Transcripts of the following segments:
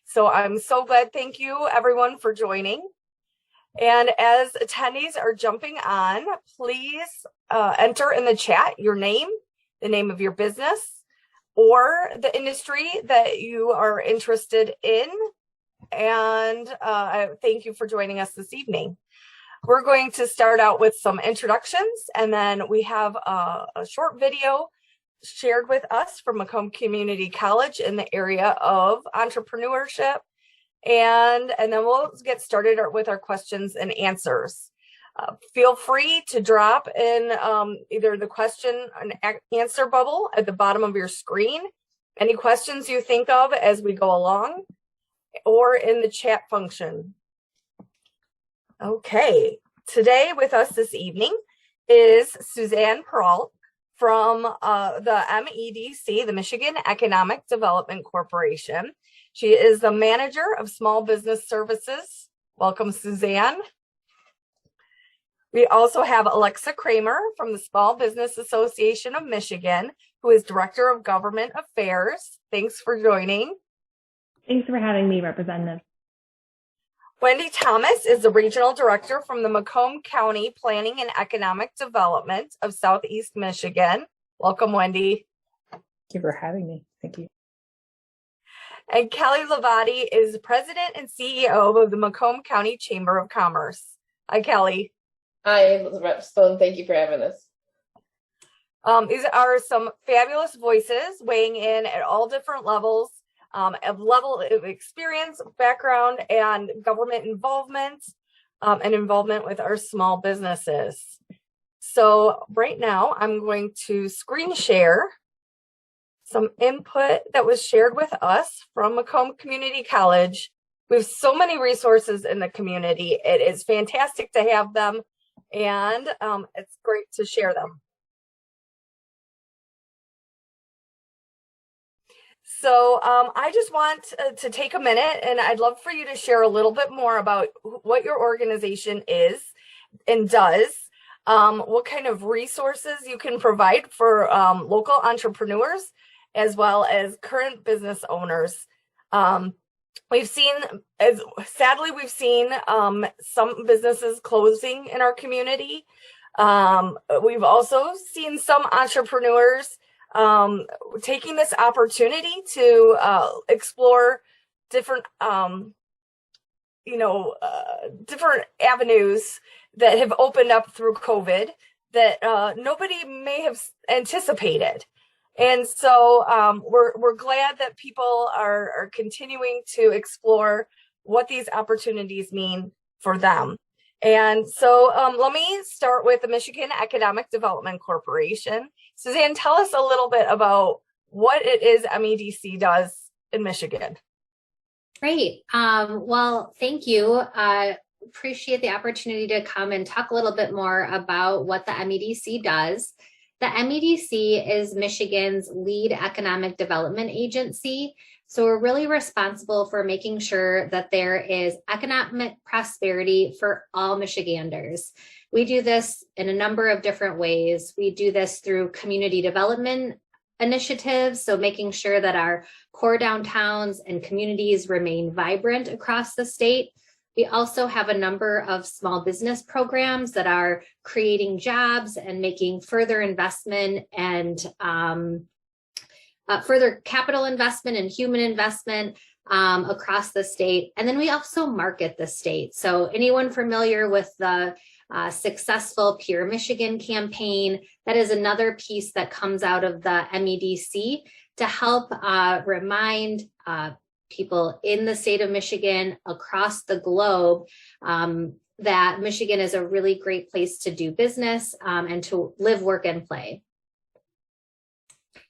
So I'm so glad. Thank you everyone for joining. And as attendees are jumping on, please enter in the chat your name, the name of your business, or the industry that you are interested in. And thank you for joining us this evening. We're going to start out with some introductions, and then we have a short video shared with us from Macomb Community College in the area of entrepreneurship. And then we'll get started with our questions and answers. Feel free to drop in either the question and answer bubble at the bottom of your screen, any questions you think of as we go along, or in the chat function. Okay, today with us this evening is Suzanne Peralt from the MEDC, the Michigan Economic Development Corporation. She is the manager of small business services. Welcome, Suzanne. We also have Alexa Kramer from the Small Business Association of Michigan, who is Director of Government Affairs. Thanks for joining. Thanks for having me, Representative. Wendy Thomas is the Regional Director from the Macomb County Planning and Economic Development of Southeast Michigan. Welcome, Wendy. Thank you for having me. Thank you. And Kelly Lavati is President and CEO of the Macomb County Chamber of Commerce. Hi, Kelly. Hi, M.Stone. Thank you for having us. These are some fabulous voices weighing in at all different levels of experience, background, and government involvement, and involvement with our small businesses. So right now I'm going to screen share some input that was shared with us from Macomb Community College. We have so many resources in the community. It is fantastic to have them, and it's great to share them. So I just want to take a minute, and I'd love for you to share a little bit more about what your organization is and does, what kind of resources you can provide for local entrepreneurs, as well as current business owners. We've seen some businesses closing in our community. We've also seen some entrepreneurs taking this opportunity to explore different, different avenues that have opened up through COVID that nobody may have anticipated. And so we're glad that people are continuing to explore what these opportunities mean for them. And so let me start with the Michigan Economic Development Corporation. Suzanne, tell us a little bit about what it is MEDC does in Michigan. Great. Well, thank you. I appreciate the opportunity to come and talk a little bit more about what the MEDC does. The MEDC is Michigan's lead economic development agency. So we're really responsible for making sure that there is economic prosperity for all Michiganders. We do this in a number of different ways. We do this through community development initiatives, so making sure that our core downtowns and communities remain vibrant across the state. We also have a number of small business programs that are creating jobs and making further investment and further capital investment and human investment across the state. And then we also market the state. So anyone familiar with the successful Pure Michigan campaign, that is another piece that comes out of the MEDC to help remind people in the state of Michigan, across the globe, that Michigan is a really great place to do business and to live, work, and play.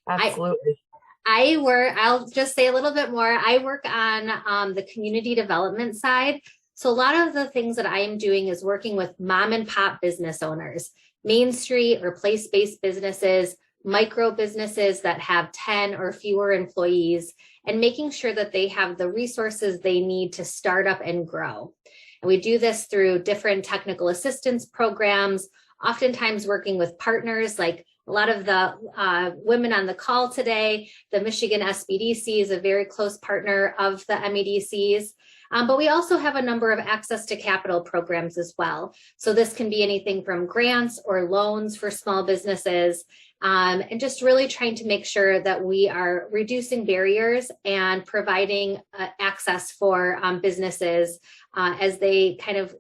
Absolutely. I'll just say a little bit more. I work on the community development side. So a lot of the things that I am doing is working with mom and pop business owners, Main Street or place-based businesses, micro businesses that have 10 or fewer employees, and making sure that they have the resources they need to start up and grow. And we do this through different technical assistance programs, oftentimes working with partners like a lot of the women on the call today. The Michigan SBDC is a very close partner of the MEDCs. But we also have a number of access to capital programs as well. So this can be anything from grants or loans for small businesses, and just really trying to make sure that we are reducing barriers and providing access for businesses as they kind of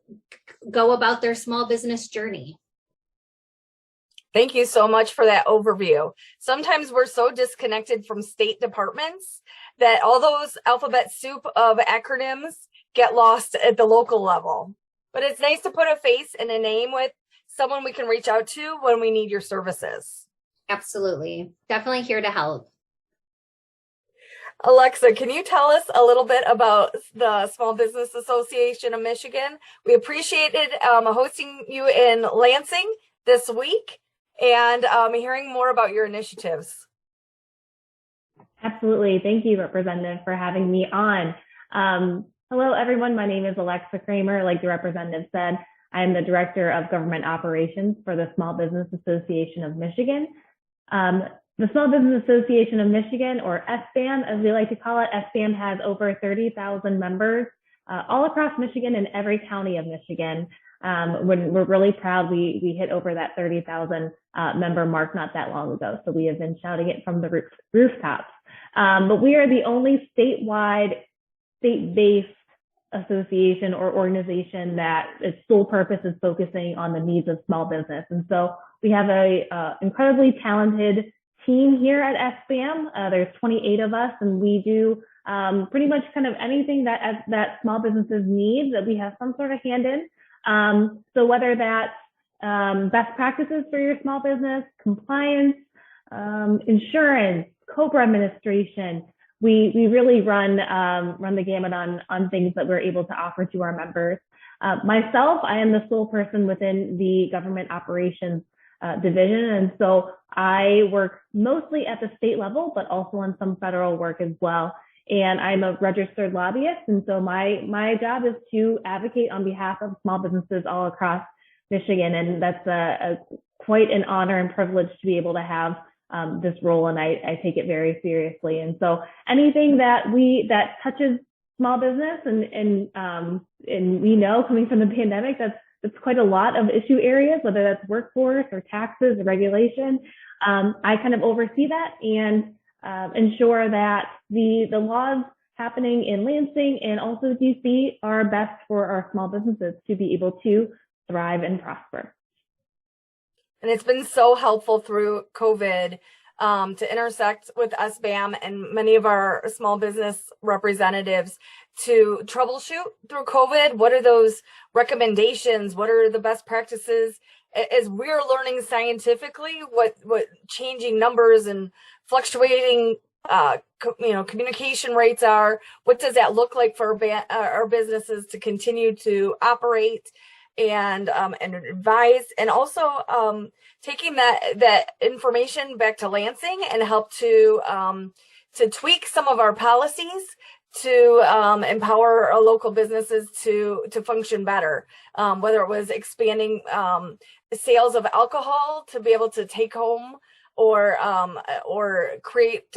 go about their small business journey. Thank you so much for that overview. Sometimes we're so disconnected from state departments that all those alphabet soup of acronyms get lost at the local level. But it's nice to put a face and a name with someone we can reach out to when we need your services. Absolutely. Definitely here to help. Alexa, can you tell us a little bit about the Small Business Association of Michigan? We appreciated hosting you in Lansing this week and hearing more about your initiatives. Absolutely. Thank you, Representative, for having me on. Hello, everyone. My name is Alexa Kramer. Like the representative said, I am the Director of Government Operations for the Small Business Association of Michigan. The Small Business Association of Michigan, or SBAM, as we like to call it, SBAM has over 30,000 members all across Michigan and every county of Michigan. We're really proud we hit over that 30,000 member mark not that long ago. So we have been shouting it from the rooftops. But we are the only statewide, state-based association or organization that its sole purpose is focusing on the needs of small business. And so we have a incredibly talented team here at SBAM. There's 28 of us, and we do pretty much kind of anything that small businesses need that we have some sort of hand in. So whether that's best practices for your small business, compliance, insurance, COBRA administration, we really run the gamut on things that we're able to offer to our members. Myself, I am the sole person within the government operations division, and so I work mostly at the state level, but also on some federal work as well. And I'm a registered lobbyist, and so my job is to advocate on behalf of small businesses all across Michigan, and that's quite an honor and privilege to be able to have this role, and I take it very seriously. And so anything that touches small business, and we know coming from the pandemic, that's quite a lot of issue areas, whether that's workforce or taxes or regulation. I kind of oversee that and ensure that the laws happening in Lansing and also DC are best for our small businesses to be able to thrive and prosper. And it's been so helpful through COVID to intersect with SBAM and many of our small business representatives to troubleshoot through COVID. What are those recommendations? What are the best practices? As we're learning scientifically what changing numbers and fluctuating communication rates are, what does that look like for our businesses to continue to operate and advise, and also taking that information back to Lansing and help to tweak some of our policies to empower our local businesses to function better, whether it was expanding sales of alcohol to be able to take home or create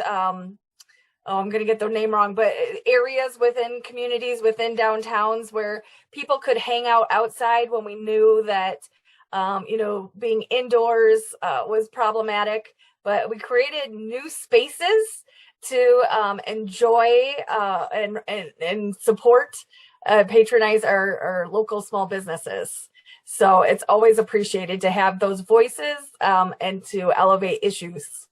I'm going to get the name wrong, but areas within communities, within downtowns where people could hang out outside when we knew that, being indoors was problematic. But we created new spaces to enjoy and support, patronize our local small businesses. So it's always appreciated to have those voices and to elevate issues.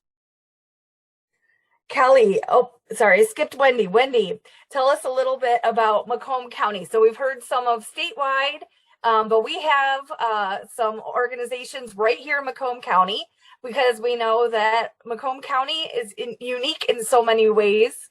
Kelly, I skipped Wendy. Wendy, tell us a little bit about Macomb County. So we've heard some of statewide, but we have some organizations right here in Macomb County because we know that Macomb County is unique in so many ways.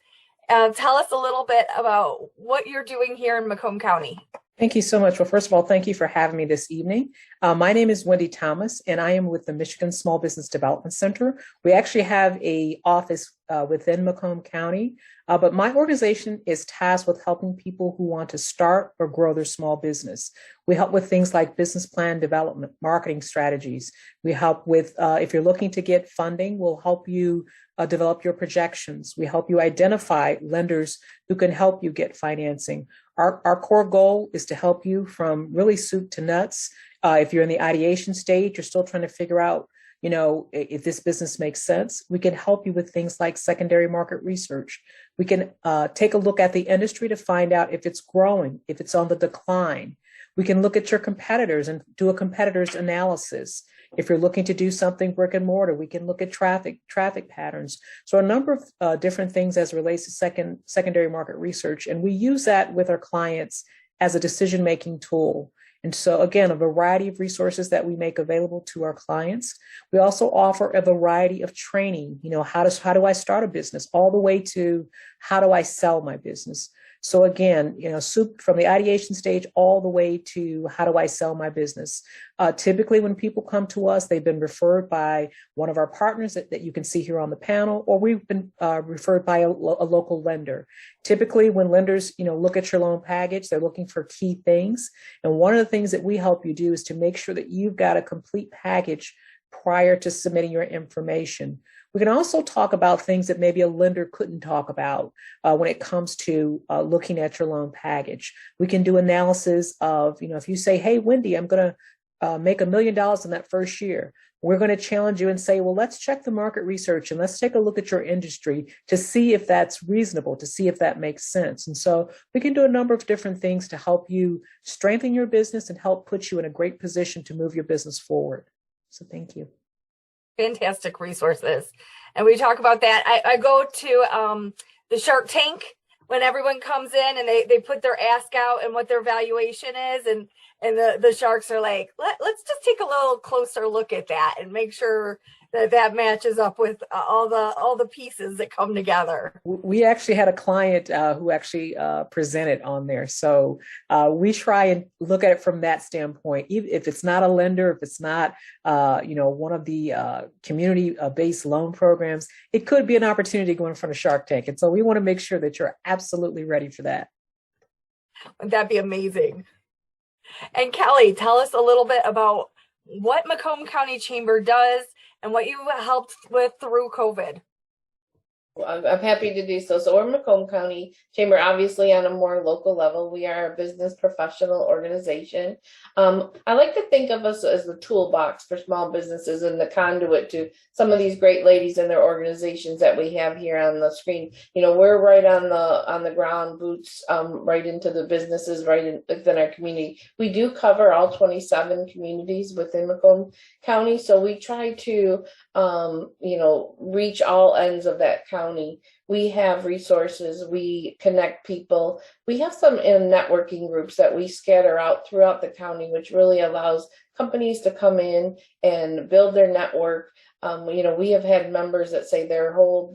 Tell us a little bit about what you're doing here in Macomb County. Thank you so much. Well, first of all, thank you for having me this evening. My name is Wendy Thomas, and I am with the Michigan Small Business Development Center. We actually have an office within Macomb County, but my organization is tasked with helping people who want to start or grow their small business. We help with things like business plan development, marketing strategies. We help with, if you're looking to get funding, we'll help you develop your projections. We help you identify lenders who can help you get financing. Our core goal is to help you from really soup to nuts. If you're in the ideation stage, you're still trying to figure out, if this business makes sense, we can help you with things like secondary market research. We can take a look at the industry to find out if it's growing, if it's on the decline. We can look at your competitors and do a competitor's analysis. If you're looking to do something brick and mortar, we can look at traffic patterns. So a number of different things as it relates to secondary market research. And we use that with our clients as a decision-making tool. And so again, a variety of resources that we make available to our clients. We also offer a variety of training, how do I start a business, all the way to how do I sell my business. So again, soup from the ideation stage all the way to how do I sell my business. Typically, when people come to us, they've been referred by one of our partners that you can see here on the panel, or we've been referred by a local lender. Typically, when lenders, look at your loan package, they're looking for key things. And one of the things that we help you do is to make sure that you've got a complete package prior to submitting your information. We can also talk about things that maybe a lender couldn't talk about when it comes to looking at your loan package. We can do analysis of, if you say, hey, Wendy, I'm going to make $1 million in that first year. We're going to challenge you and say, well, let's check the market research and let's take a look at your industry to see if that's reasonable, to see if that makes sense. And so we can do a number of different things to help you strengthen your business and help put you in a great position to move your business forward. So thank you. Fantastic resources. And we talk about that. I go to the Shark Tank when everyone comes in and they put their ask out and what their valuation is. And the sharks are like, let's just take a little closer look at that and make sure that matches up with all the pieces that come together. We actually had a client who actually presented on there. So we try and look at it from that standpoint. If it's not a lender, if it's not, one of the community-based loan programs, it could be an opportunity to go in front of Shark Tank. And so we want to make sure that you're absolutely ready for that. That'd be amazing. And Kelly, tell us a little bit about what Macomb County Chamber does and what you helped with through COVID. Well, I'm happy to do so. So we're Macomb County Chamber, obviously on a more local level. We are a business professional organization. I like to think of us as the toolbox for small businesses and the conduit to some of these great ladies and their organizations that we have here on the screen. We're right on the ground, boots right into the businesses, within our community. We do cover all 27 communities within Macomb County, so we try to reach all ends of that county. We have resources, we connect people. We have some networking groups that we scatter out throughout the county, which really allows companies to come in and build their network. We have had members that say their whole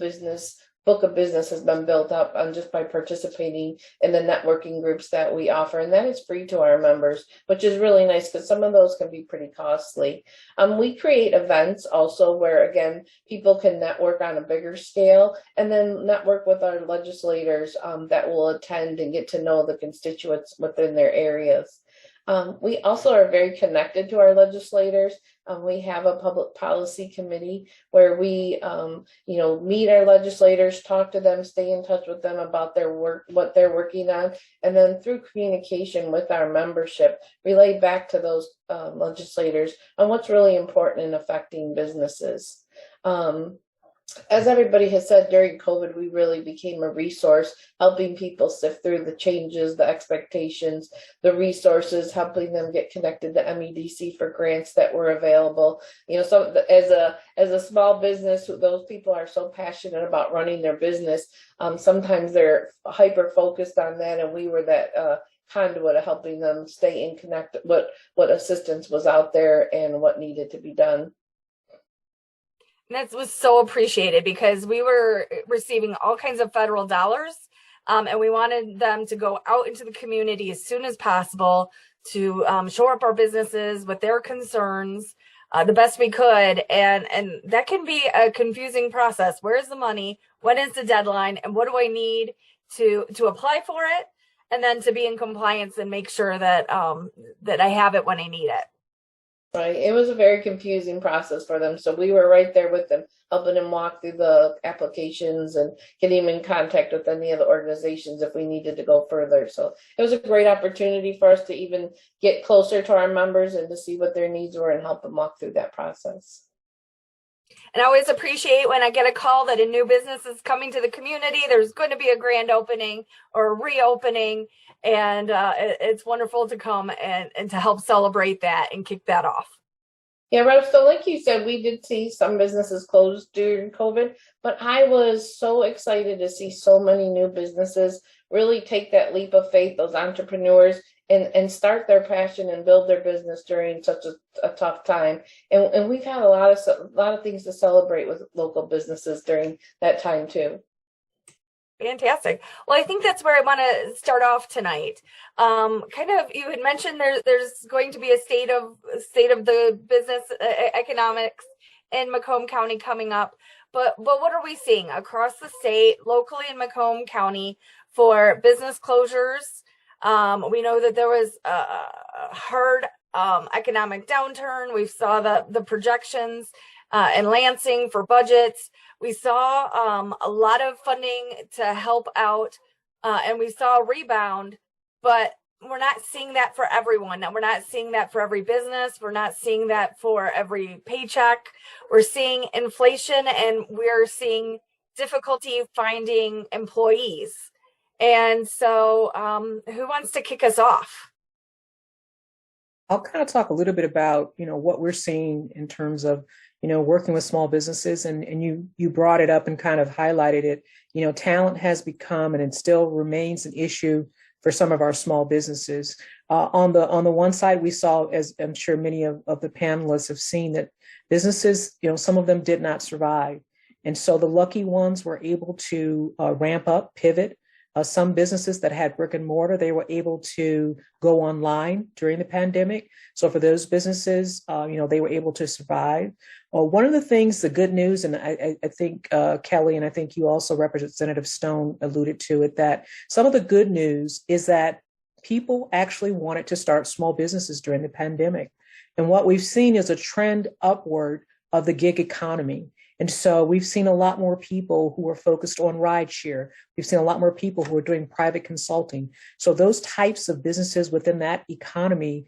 book of business has been built up on just by participating in the networking groups that we offer, and that is free to our members, which is really nice because some of those can be pretty costly. We create events also where, again, people can network on a bigger scale and then network with our legislators that will attend and get to know the constituents within their areas. We also are very connected to our legislators. We have a public policy committee where we, meet our legislators, talk to them, stay in touch with them about their work, what they're working on, and then through communication with our membership, relay back to those legislators on what's really important in affecting businesses. As everybody has said, during COVID, we really became a resource, helping people sift through the changes, the expectations, the resources, helping them get connected to MEDC for grants that were available. So as a small business, those people are so passionate about running their business. Sometimes they're hyper focused on that, and we were that conduit of helping them stay in connect what assistance was out there and what needed to be done. And that was so appreciated because we were receiving all kinds of federal dollars And we wanted them to go out into the community as soon as possible to shore up our businesses with their concerns the best we could. And that can be a confusing process. Where's the money? When is the deadline? And what do I need to apply for it? And then to be in compliance and make sure that that I have it when I need it. Right. It was a very confusing process for them. So we were right there with them, helping them walk through the applications and getting them in contact with any of the organizations if we needed to go further. So it was a great opportunity for us to even get closer to our members and to see what their needs were and help them walk through that process. And I always appreciate when I get a call that a new business is coming to the community. There's going to be a grand opening or a reopening. And it's wonderful to come and to help celebrate that and kick that off. Yeah, Rep, so like you said, we did see some businesses closed during COVID, but I was so excited to see so many new businesses really take that leap of faith, those entrepreneurs, and start their passion and build their business during such a tough time. And we've had a lot of things to celebrate with local businesses during that time too. Fantastic. Well, I think that's where I want to start off tonight. You had mentioned there's going to be a state of the business economics in Macomb County coming up. But what are we seeing across the state, locally in Macomb County for business closures? We know that there was a hard economic downturn. We saw the projections in Lansing for budgets. We saw a lot of funding to help out, and we saw a rebound, but we're not seeing that for everyone. We're not seeing that for every business. We're not seeing that for every paycheck. We're seeing inflation, and we're seeing difficulty finding employees. And so who wants to kick us off? I'll kind of talk a little bit about, what we're seeing in terms of, working with small businesses, and you brought it up and kind of highlighted it. Talent has become and it still remains an issue for some of our small businesses. On the one side, we saw, as I'm sure many of the panelists have seen, that businesses, some of them did not survive. And so the lucky ones were able to ramp up, pivot. Some businesses that had brick and mortar, they were able to go online during the pandemic. So for those businesses, they were able to survive. One of the things, the good news, and I think Kelly, and I think you also, Representative Stone, alluded to it, that some of the good news is that people actually wanted to start small businesses during the pandemic. And what we've seen is a trend upward of the gig economy. And so we've seen a lot more people who are focused on rideshare. We've seen a lot more people who are doing private consulting. So those types of businesses within that economy,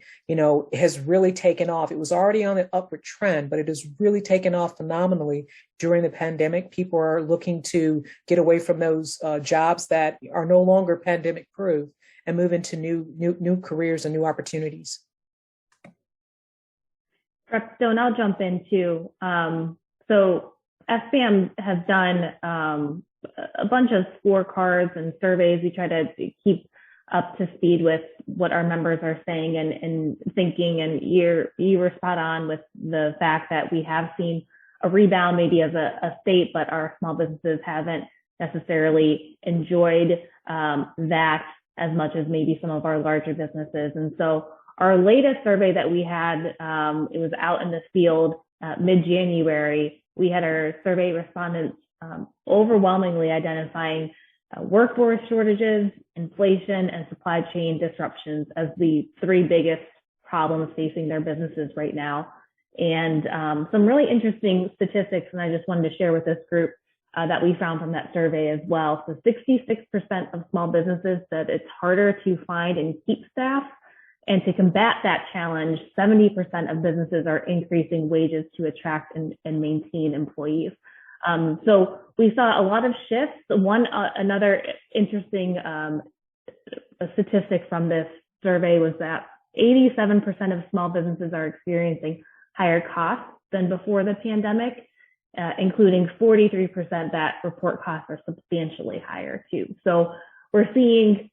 has really taken off. It was already on an upward trend, but it has really taken off phenomenally during the pandemic. People are looking to get away from those jobs that are no longer pandemic proof and move into new careers and new opportunities. Stone, I'll jump in too. So SBAM has done a bunch of scorecards and surveys. We try to keep up to speed with what our members are saying and thinking. And you were spot on with the fact that we have seen a rebound maybe as a state, but our small businesses haven't necessarily enjoyed that as much as maybe some of our larger businesses. And so our latest survey that we had, it was out in the field mid-January. We had our survey respondents overwhelmingly identifying workforce shortages, inflation, and supply chain disruptions as the three biggest problems facing their businesses right now. And some really interesting statistics, and I just wanted to share with this group that we found from that survey as well. So 66% of small businesses said it's harder to find and keep staff. And to combat that challenge, 70% of businesses are increasing wages to attract and maintain employees. So we saw a lot of shifts. Another interesting statistic from this survey was that 87% of small businesses are experiencing higher costs than before the pandemic, including 43% that report costs are substantially higher too. So we're seeing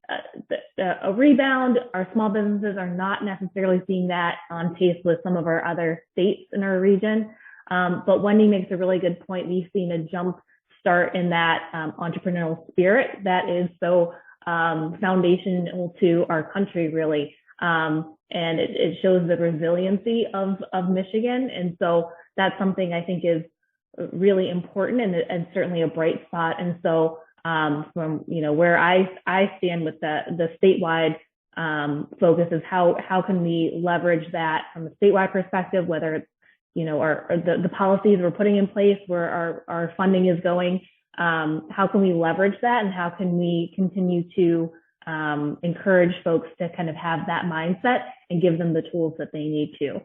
a rebound. Our small businesses are not necessarily seeing that on pace with some of our other states in our region. But Wendy makes a really good point. We've seen a jump start in that entrepreneurial spirit that is so foundational to our country, really. And it shows the resiliency of Michigan. And so that's something I think is really important and certainly a bright spot. And so from, you know, where I stand with the statewide focus is how can we leverage that from a statewide perspective, whether it's, you know, the policies we're putting in place, where our funding is going, how can we leverage that, and how can we continue to encourage folks to kind of have that mindset and give them the tools that they need to.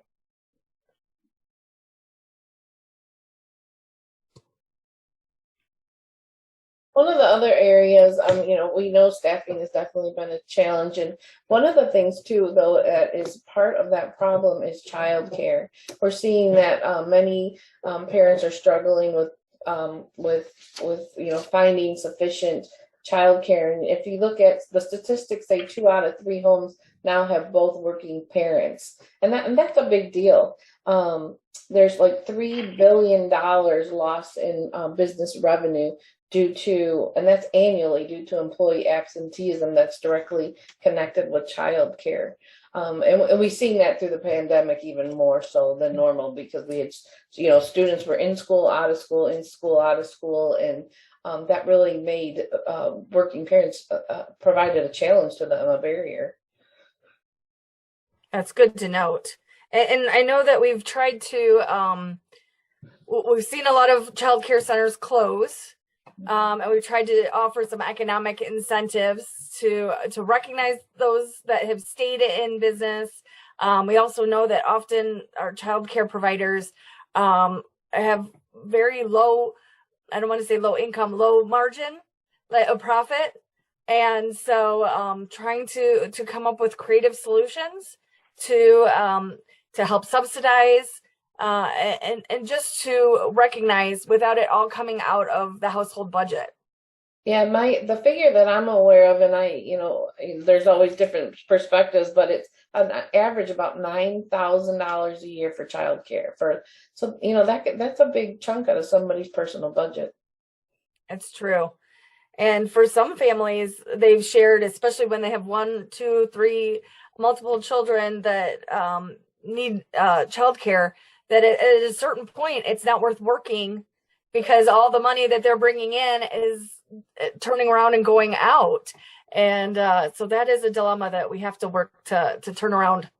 One of the other areas, you know, we know staffing has definitely been a challenge. And one of the things too, though, that is part of that problem is childcare. We're seeing that many parents are struggling with you know, finding sufficient childcare. And if you look at the statistics, say 2 out of 3 homes now have both working parents, and that's a big deal. There's like $3 billion lost in business revenue due to, and that's annually, due to employee absenteeism that's directly connected with childcare. And we've seen that through the pandemic even more so than normal, because we had, you know, students were in school, out of school, in school, out of school, and that really made working parents provided a challenge to them, a barrier. That's good to note. And I know that we've tried to, we've seen a lot of childcare centers close. And we've tried to offer some economic incentives to recognize those that have stayed in business. We also know that often our childcare providers have very low, I don't want to say low income, low margin, like a profit. And so trying to come up with creative solutions to help subsidize and just to recognize without it all coming out of the household budget. Yeah, the figure that I'm aware of, and you know, there's always different perspectives, but it's an average about $9,000 a year for childcare. So you know, that's a big chunk out of somebody's personal budget. It's true. And for some families, they've shared, especially when they have 1, 2, 3, multiple children that need childcare, that at a certain point, it's not worth working because all the money that they're bringing in is turning around and going out. And so that is a dilemma that we have to work to turn around.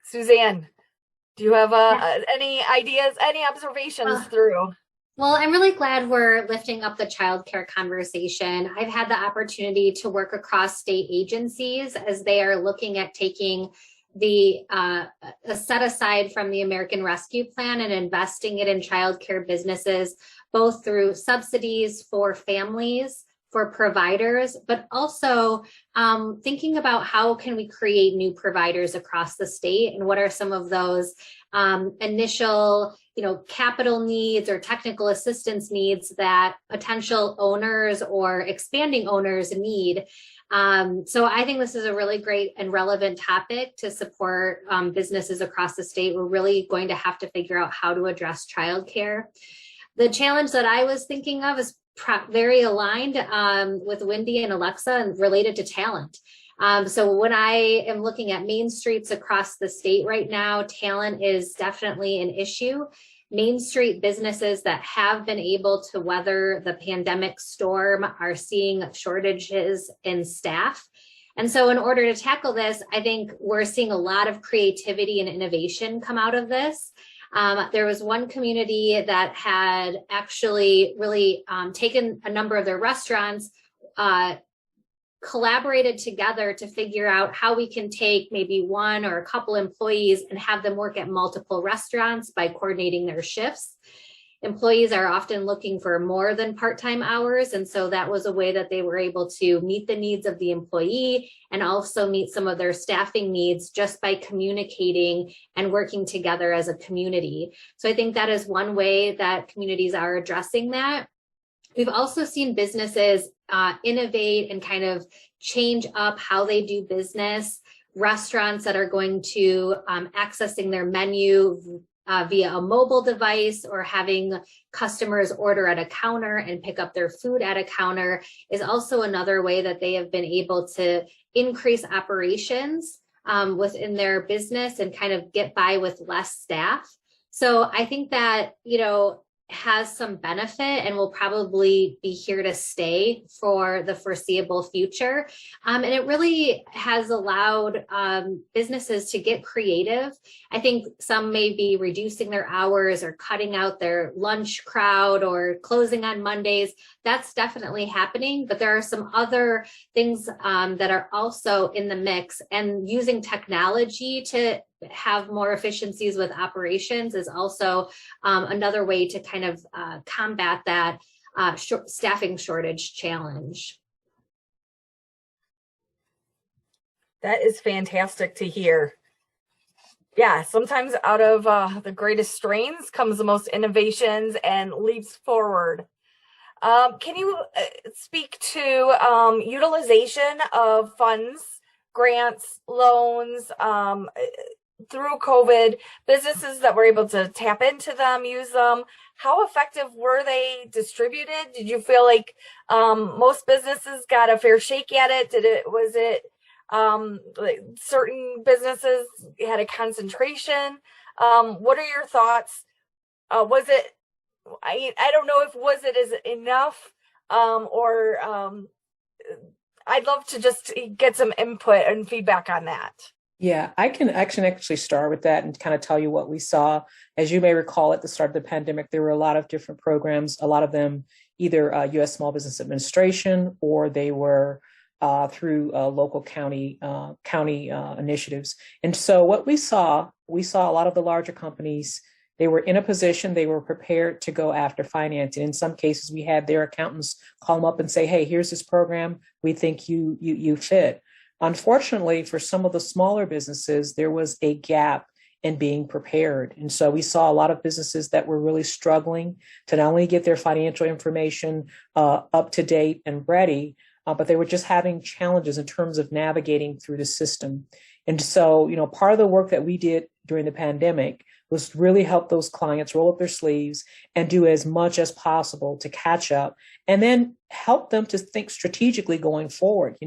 Suzanne, do you have any ideas, any observations through? Well, I'm really glad we're lifting up the childcare conversation. I've had the opportunity to work across state agencies as they are looking at taking the set aside from the American Rescue Plan and investing it in childcare businesses, both through subsidies for families, for providers, but also thinking about how can we create new providers across the state, and what are some of those initial, you know, capital needs or technical assistance needs that potential owners or expanding owners need. So I think this is a really great and relevant topic to support businesses across the state. We're really going to have to figure out how to address childcare. The challenge that I was thinking of is very aligned with Wendy and Alexa and related to talent. So when I am looking at main streets across the state right now, talent is definitely an issue. Main Street businesses that have been able to weather the pandemic storm are seeing shortages in staff. And so in order to tackle this, I think we're seeing a lot of creativity and innovation come out of this. There was one community that had actually really taken a number of their restaurants, collaborated together to figure out how we can take maybe one or a couple employees and have them work at multiple restaurants by coordinating their shifts. Employees are often looking for more than part-time hours, and so that was a way that they were able to meet the needs of the employee and also meet some of their staffing needs just by communicating and working together as a community. So I think that is one way that communities are addressing that. We've also seen businesses innovate and kind of change up how they do business. Restaurants that are going to accessing their menu via a mobile device, or having customers order at a counter and pick up their food at a counter is also another way that they have been able to increase operations within their business and kind of get by with less staff. So I think that, has some benefit and will probably be here to stay for the foreseeable future. And it really has allowed businesses to get creative. I think some may be reducing their hours or cutting out their lunch crowd or closing on Mondays. That's definitely happening, but there are some other things that are also in the mix, and using technology to have more efficiencies with operations is also another way to kind of combat that staffing shortage challenge. That is fantastic to hear. Yeah, sometimes out of the greatest strains comes the most innovations and leaps forward. Can you speak to utilization of funds, grants, loans, through COVID, businesses that were able to tap into them, use them? How effective were they distributed? Did you feel like most businesses got a fair shake at it? Was it like certain businesses had a concentration? What are your thoughts? Was it, I don't know if was it as enough or I'd love to just get some input and feedback on that. Yeah, I can actually start with that and kind of tell you what we saw. As you may recall, at the start of the pandemic, there were a lot of different programs, a lot of them either U.S. Small Business Administration, or they were through local county initiatives. And so what we saw a lot of the larger companies, they were in a position, they were prepared to go after financing. In some cases, we had their accountants call them up and say, hey, here's this program, we think you fit. Unfortunately, for some of the smaller businesses, there was a gap in being prepared. And so we saw a lot of businesses that were really struggling to not only get their financial information up to date and ready, but they were just having challenges in terms of navigating through the system. And so, part of the work that we did during the pandemic was really help those clients roll up their sleeves and do as much as possible to catch up, and then help them to think strategically going forward.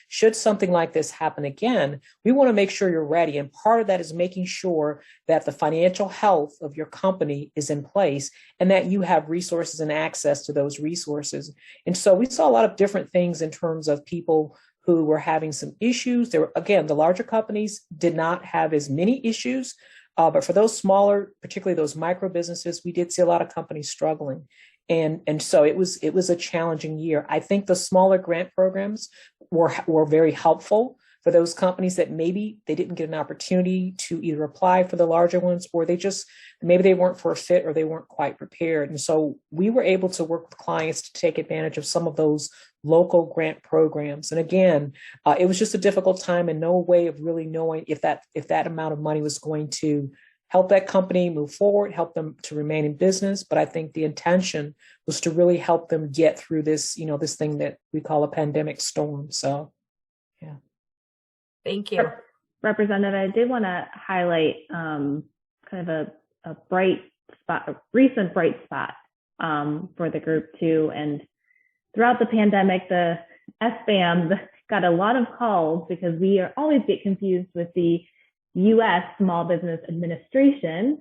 Should something like this happen again, we want to make sure you're ready. And part of that is making sure that the financial health of your company is in place and that you have resources and access to those resources. And so we saw a lot of different things in terms of people who were having some issues. There were, again, the larger companies did not have as many issues. But for those smaller, particularly those micro businesses, we did see a lot of companies struggling. And so it was a challenging year. I think the smaller grant programs were very helpful for those companies that maybe they didn't get an opportunity to either apply for the larger ones, or maybe they weren't for a fit, or they weren't quite prepared. And so we were able to work with clients to take advantage of some of those local grant programs. And again, it was just a difficult time and no way of really knowing if that amount of money was going to help that company move forward, help them to remain in business. But I think the intention was to really help them get through this, this thing that we call a pandemic storm. So, yeah. Thank you. Representative, I did want to highlight kind of a bright spot, a recent bright spot for the group too. And throughout the pandemic, the SBAM got a lot of calls because we always get confused with the U.S. Small Business Administration,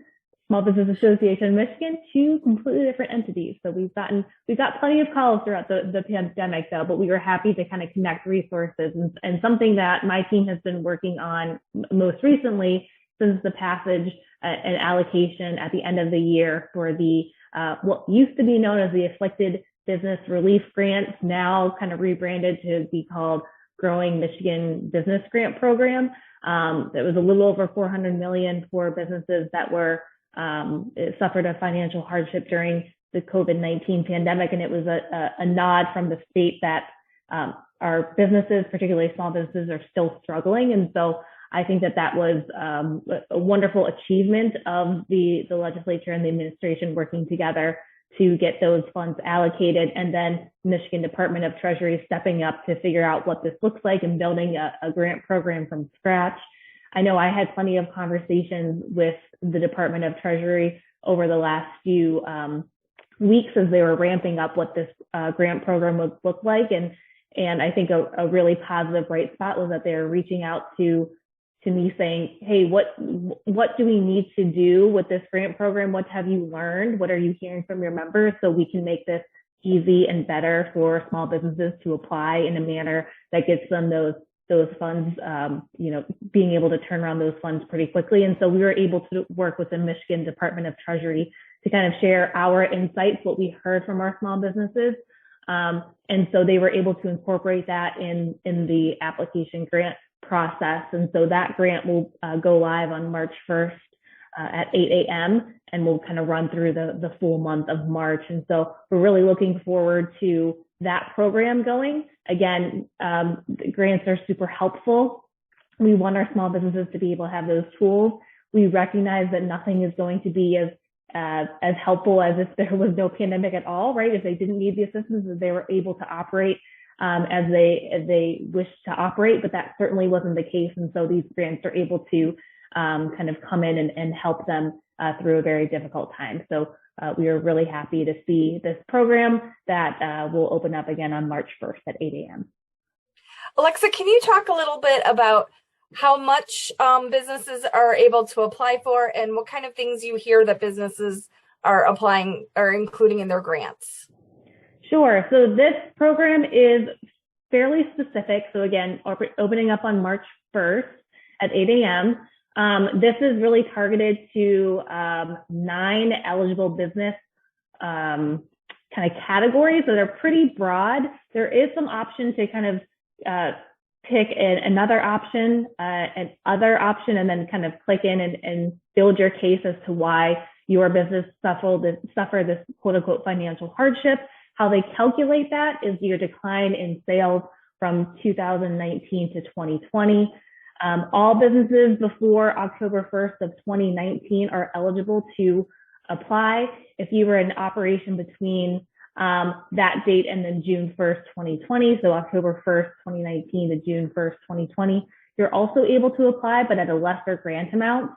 Small Business Association of Michigan, two completely different entities. So we've got plenty of calls throughout the pandemic though, but we were happy to kind of connect resources, and something that my team has been working on most recently since the passage and allocation at the end of the year for the what used to be known as the Afflicted Business Relief Grants, now kind of rebranded to be called Growing Michigan Business Grant Program. It was a little over $400 million for businesses that were suffered a financial hardship during the COVID-19 pandemic, and it was a nod from the state that our businesses, particularly small businesses, are still struggling. And so I think that was a wonderful achievement of the legislature and the administration working together to get those funds allocated, and then Michigan Department of Treasury stepping up to figure out what this looks like and building a grant program from scratch. I know I had plenty of conversations with the Department of Treasury over the last few weeks as they were ramping up what this grant program would look like. And I think a really positive bright spot was that they were reaching out to me saying, hey, what do we need to do with this grant program? What have you learned? What are you hearing from your members so we can make this easy and better for small businesses to apply in a manner that gets them those funds, being able to turn around those funds pretty quickly. And so we were able to work with the Michigan Department of Treasury to kind of share our insights, what we heard from our small businesses. And so they were able to incorporate that in the application grant process. And so that grant will go live on March 1st at 8 a.m. and we'll kind of run through the full month of March. And so we're really looking forward to that program going. Again, the grants are super helpful. We want our small businesses to be able to have those tools. We recognize that nothing is going to be as helpful as if there was no pandemic at all, right? If they didn't need the assistance, if they were able to operate as they wished to operate, but that certainly wasn't the case. And so these grants are able to kind of come in and help them through a very difficult time. So we are really happy to see this program that will open up again on March 1st at 8 a.m. Alexa, can you talk a little bit about how much businesses are able to apply for and what kind of things you hear that businesses are applying or including in their grants? Sure. So this program is fairly specific. So again, opening up on March 1st at 8 a.m. This is really targeted to 9 eligible business kind of categories that are pretty broad. There is some option to kind of pick another option, an other option, and then kind of click in and build your case as to why your business suffer this quote unquote financial hardship. How they calculate that is your decline in sales from 2019 to 2020. All businesses before October 1st of 2019 are eligible to apply. If you were in operation between that date and then June 1st, 2020, so October 1st, 2019 to June 1st, 2020, you're also able to apply, but at a lesser grant amount.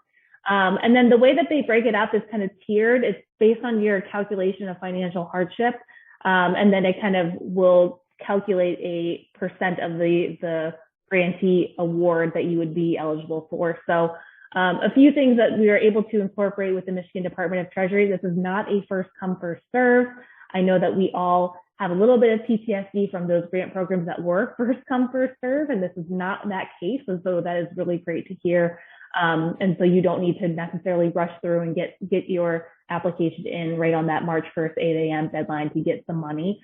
And then the way that they break it up is kind of tiered. It's based on your calculation of financial hardship. And then it kind of will calculate a percent of the grantee award that you would be eligible for. So a few things that we are able to incorporate with the Michigan Department of Treasury. This is not a first come, first serve. I know that we all have a little bit of PTSD from those grant programs that were first come, first serve, and this is not that case. And so that is really great to hear. And so you don't need to necessarily rush through and get your application in right on that March 1st, 8 a.m. deadline to get some money,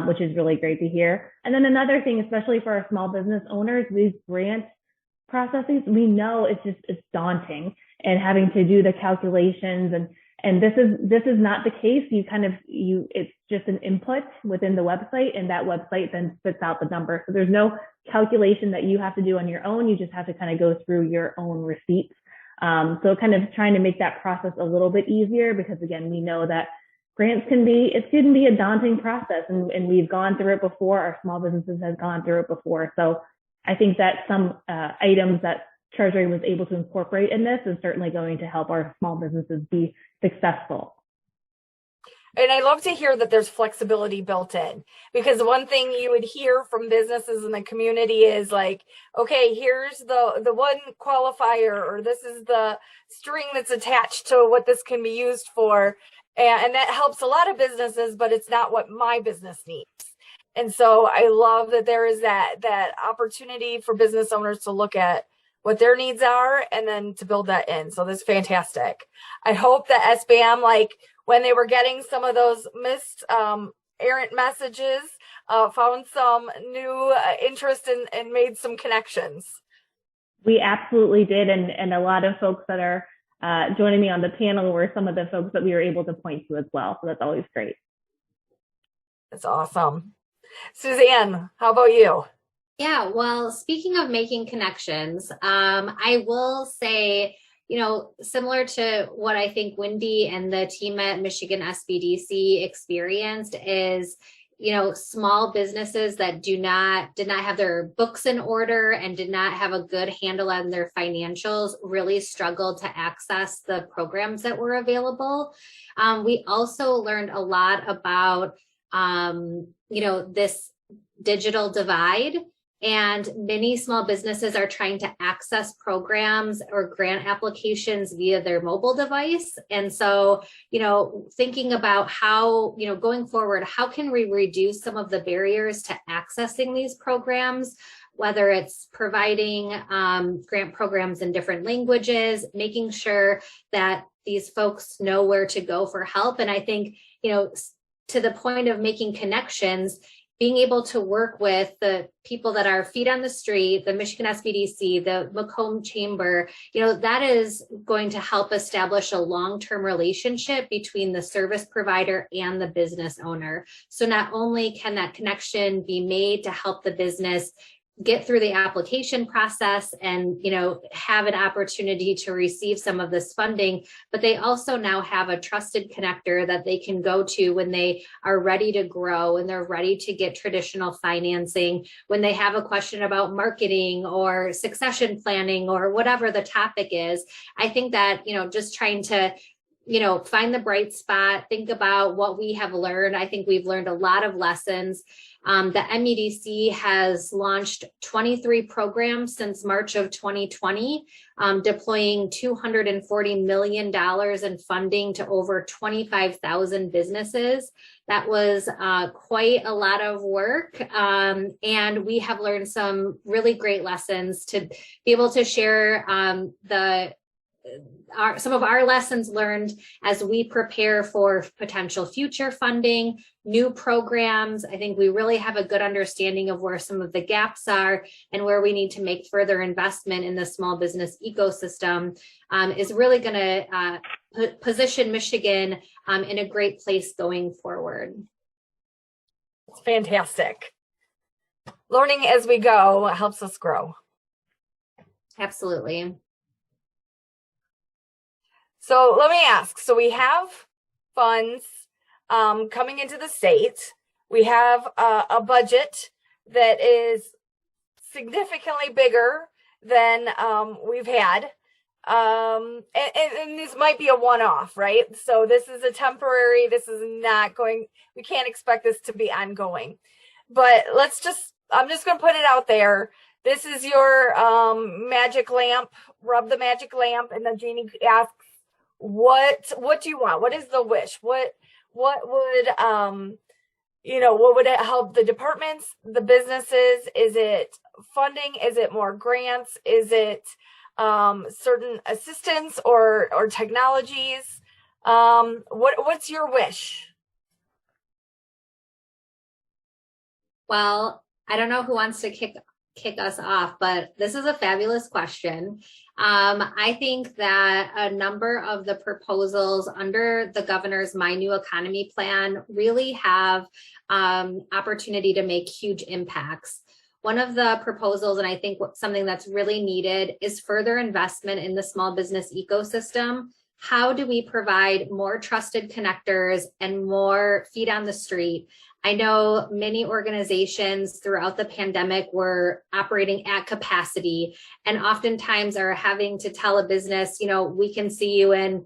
which is really great to hear. And then another thing, especially for our small business owners, these grant processes, we know it's daunting and having to do the calculations and this is not the case. It's just an input within the website and that website then spits out the number. So there's no calculation that you have to do on your own. You just have to kind of go through your own receipts. So kind of trying to make that process a little bit easier because again, we know that grants can be a daunting process and we've gone through it before. Our small businesses have gone through it before. So I think that some items that Treasury was able to incorporate in this is certainly going to help our small businesses be successful. And I love to hear that there's flexibility built in because one thing you would hear from businesses in the community is like, okay, here's the one qualifier, or this is the string that's attached to what this can be used for. And that helps a lot of businesses, but it's not what my business needs. And so I love that there is that opportunity for business owners to look at what their needs are and then to build that in. So this is fantastic. I hope that SBAM, like when they were getting some of those missed errant messages, found some new interest and made some connections. We absolutely did. And a lot of folks that are joining me on the panel were some of the folks that we were able to point to as well. So that's always great. That's awesome. Suzanne, how about you? Yeah, well, speaking of making connections, I will say, similar to what I think Wendy and the team at Michigan SBDC experienced is, small businesses that did not have their books in order and did not have a good handle on their financials really struggled to access the programs that were available. We also learned a lot about, this digital divide. And many small businesses are trying to access programs or grant applications via their mobile device. And so, thinking about how, going forward, how can we reduce some of the barriers to accessing these programs, whether it's providing grant programs in different languages, making sure that these folks know where to go for help. And I think, to the point of making connections, being able to work with the people that are feet on the street, the Michigan SBDC, the Macomb Chamber, that is going to help establish a long-term relationship between the service provider and the business owner. So not only can that connection be made to help the business get through the application process and, have an opportunity to receive some of this funding, but they also now have a trusted connector that they can go to when they are ready to grow and they're ready to get traditional financing, when they have a question about marketing or succession planning or whatever the topic is. I think that, just trying to find the bright spot, think about what we have learned. I think we've learned a lot of lessons. The MEDC has launched 23 programs since March of 2020, deploying $240 million in funding to over 25,000 businesses. That was quite a lot of work. And we have learned some really great lessons to be able to share some of our lessons learned as we prepare for potential future funding, new programs. I think we really have a good understanding of where some of the gaps are and where we need to make further investment in the small business ecosystem is really going to position Michigan in a great place going forward. It's fantastic. Learning as we go helps us grow. Absolutely. So let me ask, so we have funds coming into the state. We have a budget that is significantly bigger than we've had. And this might be a one-off, right? So this is a temporary, this is not going, we can't expect this to be ongoing. But I'm just going to put it out there. This is your magic lamp, rub the magic lamp, and then Jeannie asks, what do you want? What is the wish? What would what would it help the departments, the businesses? Is it funding? Is it more grants? Is it certain assistance or technologies? What's your wish? Well, I don't know who wants to kick us off, but this is a fabulous question. I think that a number of the proposals under the governor's My New Economy plan really have opportunity to make huge impacts. One of the proposals, and I think something that's really needed, is further investment in the small business ecosystem. How do we provide more trusted connectors and more feet on the street? I know many organizations throughout the pandemic were operating at capacity and oftentimes are having to tell a business, we can see you in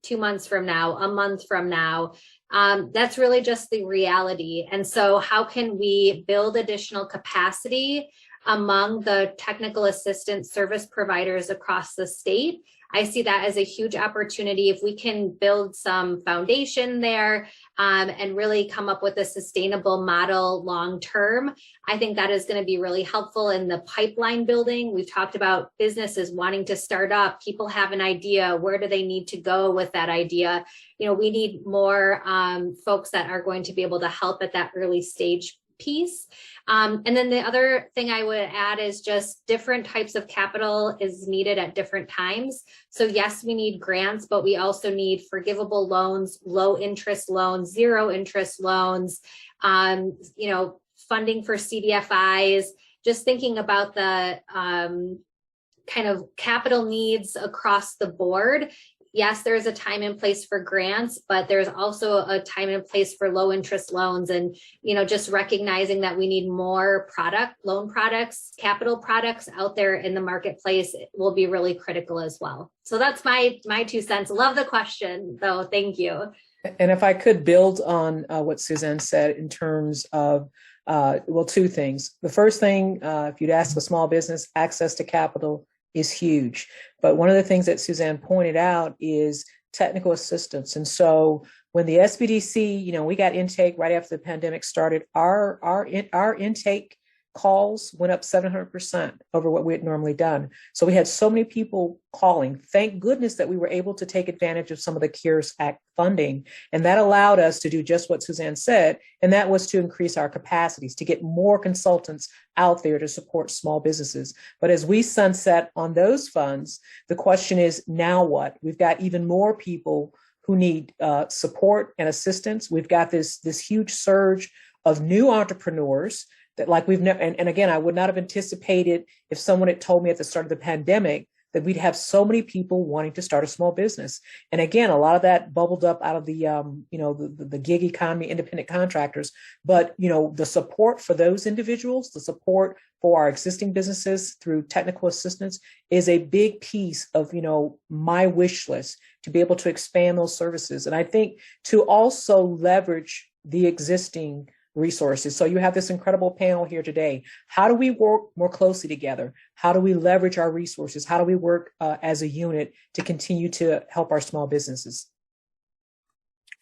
2 months from now, a month from now. That's really just the reality. And so how can we build additional capacity among the technical assistance service providers across the state? I see that as a huge opportunity. If we can build some foundation there and really come up with a sustainable model long term, I think that is going to be really helpful in the pipeline building. We've talked about businesses wanting to start up. People have an idea. Where do they need to go with that idea? We need more folks that are going to be able to help at that early stage piece. And then the other thing I would add is just different types of capital is needed at different times. So yes, we need grants, but we also need forgivable loans, low interest loans, zero interest loans, funding for CDFIs, just thinking about the kind of capital needs across the board. yes, there's a time and place for grants, but there's also a time and place for low interest loans. And, just recognizing that we need more loan products, capital products out there in the marketplace will be really critical as well. So that's my 2 cents. Love the question though. Thank you. And if I could build on what Suzanne said in terms of, 2 things. The first thing, if you'd ask a small business, access to capital is huge. But one of the things that Suzanne pointed out is technical assistance. And so when the SBDC, we got intake right after the pandemic started, our intake calls went up 700% over what we had normally done. So we had so many people calling. Thank goodness that we were able to take advantage of some of the CARES Act funding. And that allowed us to do just what Suzanne said, and that was to increase our capacities, to get more consultants out there to support small businesses. But as we sunset on those funds, the question is, now what? We've got even more people who need support and assistance. We've got this huge surge of new entrepreneurs that, like, we've never, and again, I would not have anticipated if someone had told me at the start of the pandemic that we'd have so many people wanting to start a small business. And again, a lot of that bubbled up out of the, the gig economy, independent contractors. But, the support for those individuals, the support for our existing businesses through technical assistance is a big piece of, my wish list to be able to expand those services. And I think to also leverage the existing resources. So you have this incredible panel here today. How do we work more closely together? How do we leverage our resources? How do we work as a unit to continue to help our small businesses?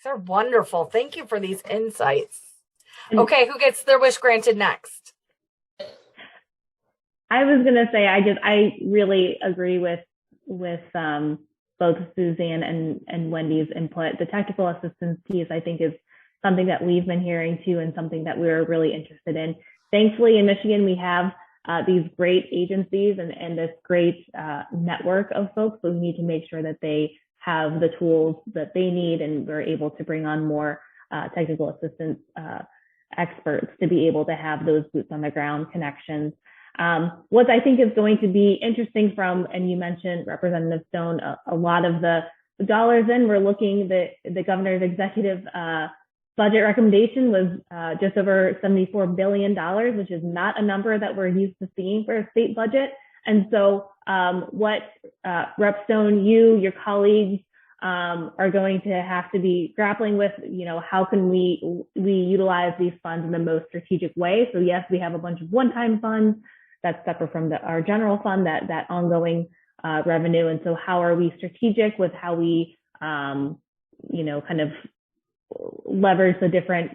They're wonderful. Thank you for these insights. Okay, who gets their wish granted next? I was going to say, I really agree with both Suzanne and Wendy's input. The technical assistance piece, I think, is something that we've been hearing too, and something that we're really interested in. Thankfully, in Michigan, we have these great agencies and this great network of folks. So we need to make sure that they have the tools that they need, and we're able to bring on more technical assistance experts to be able to have those boots on the ground connections. What I think is going to be interesting and you mentioned Representative Stone, a lot of the dollars we're looking, the governor's executive budget recommendation was just over $74 billion, which is not a number that we're used to seeing for a state budget. And so what Rep. Stone, your colleagues are going to have to be grappling with, how can we utilize these funds in the most strategic way? So yes, we have a bunch of one-time funds that's separate from our general fund, that ongoing revenue. And so how are we strategic with how we, kind of leverage the different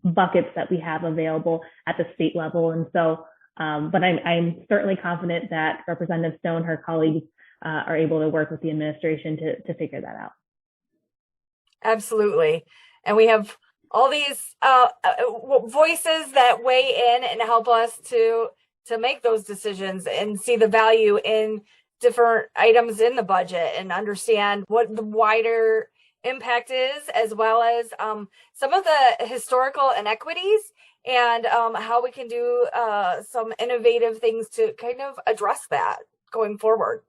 buckets that we have available at the state level? And so, but I'm certainly confident that Representative Stone, her colleagues, are able to work with the administration to figure that out. Absolutely. And we have all these voices that weigh in and help us to make those decisions and see the value in different items in the budget and understand what the wider impact is, as well as some of the historical inequities and how we can do some innovative things to kind of address that going forward.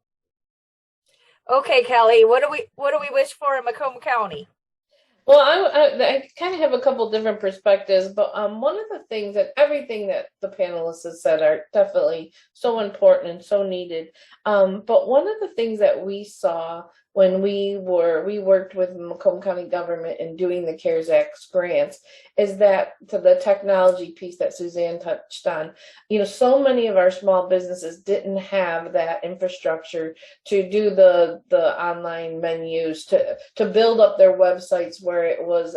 Okay, Kelly, what do we wish for in Macomb County? Well, I kind of have a couple different perspectives, but one of the things that everything that the panelists have said are definitely so important and so needed. But one of the things that we saw when we worked with Macomb County government in doing the CARES Act grants is that to the technology piece that Suzanne touched on, so many of our small businesses didn't have that infrastructure to do the online menus, to build up their websites where it was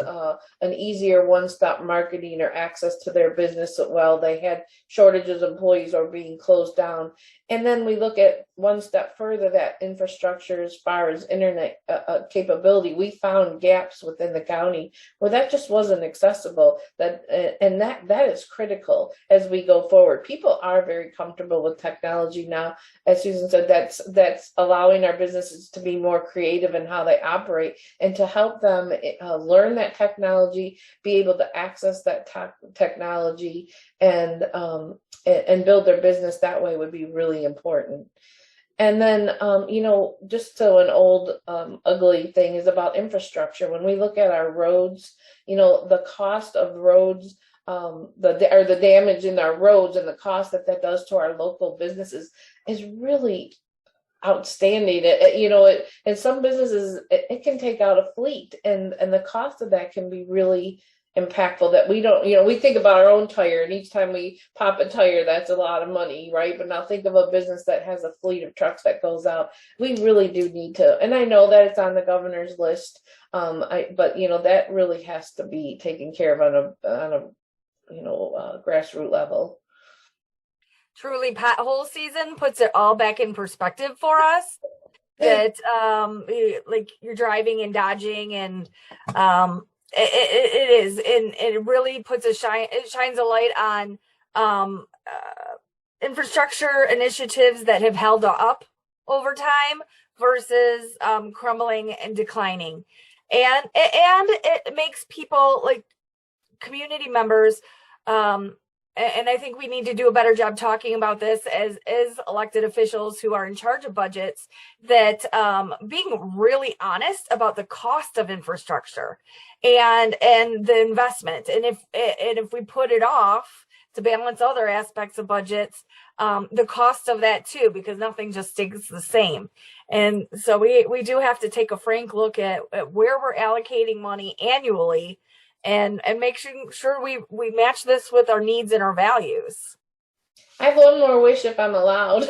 an easier one-stop marketing or access to their business while they had shortages of employees or being closed down. And then we look at one step further, that infrastructure as far as internet capability. We found gaps within the county where that just wasn't accessible. That is critical as we go forward. People are very comfortable with technology now. As Susan said, that's allowing our businesses to be more creative in how they operate and to help them learn that technology, be able to access that technology and build their business that way would be really important. And then, just so an old ugly thing is about infrastructure. When we look at our roads, the cost of roads, the damage in our roads and the cost that does to our local businesses is really outstanding. In some businesses, it can take out a fleet, and the cost of that can be really impactful, that we don't, we think about our own tire, and each time we pop a tire, that's a lot of money, right? But now think of a business that has a fleet of trucks that goes out. We really do need to, and I know that it's on the governor's list, but that really has to be taken care of on a grassroots level. Truly, pothole season puts it all back in perspective for us. That like you're driving and dodging, and it is, and it really shines a light on infrastructure initiatives that have held up over time versus crumbling and declining, and it makes people, like community members, and I think we need to do a better job talking about this as elected officials who are in charge of budgets, that being really honest about the cost of infrastructure and the investment. And if we put it off to balance other aspects of budgets, the cost of that too, because nothing just stays the same. And so we do have to take a frank look at where we're allocating money annually, and make sure we match this with our needs and our values. I have one more wish, if I'm allowed.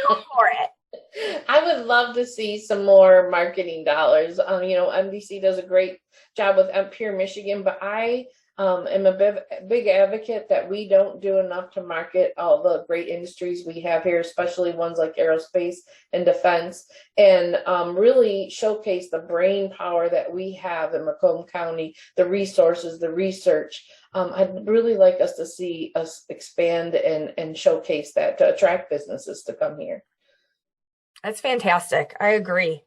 Go for it. I would love to see some more marketing dollars. MDC does a great job with Pure Michigan, but I am a big advocate that we don't do enough to market all the great industries we have here, especially ones like aerospace and defense, and really showcase the brain power that we have in Macomb County, the resources, the research. I'd really like us to see us expand and showcase that to attract businesses to come here. That's fantastic. I agree.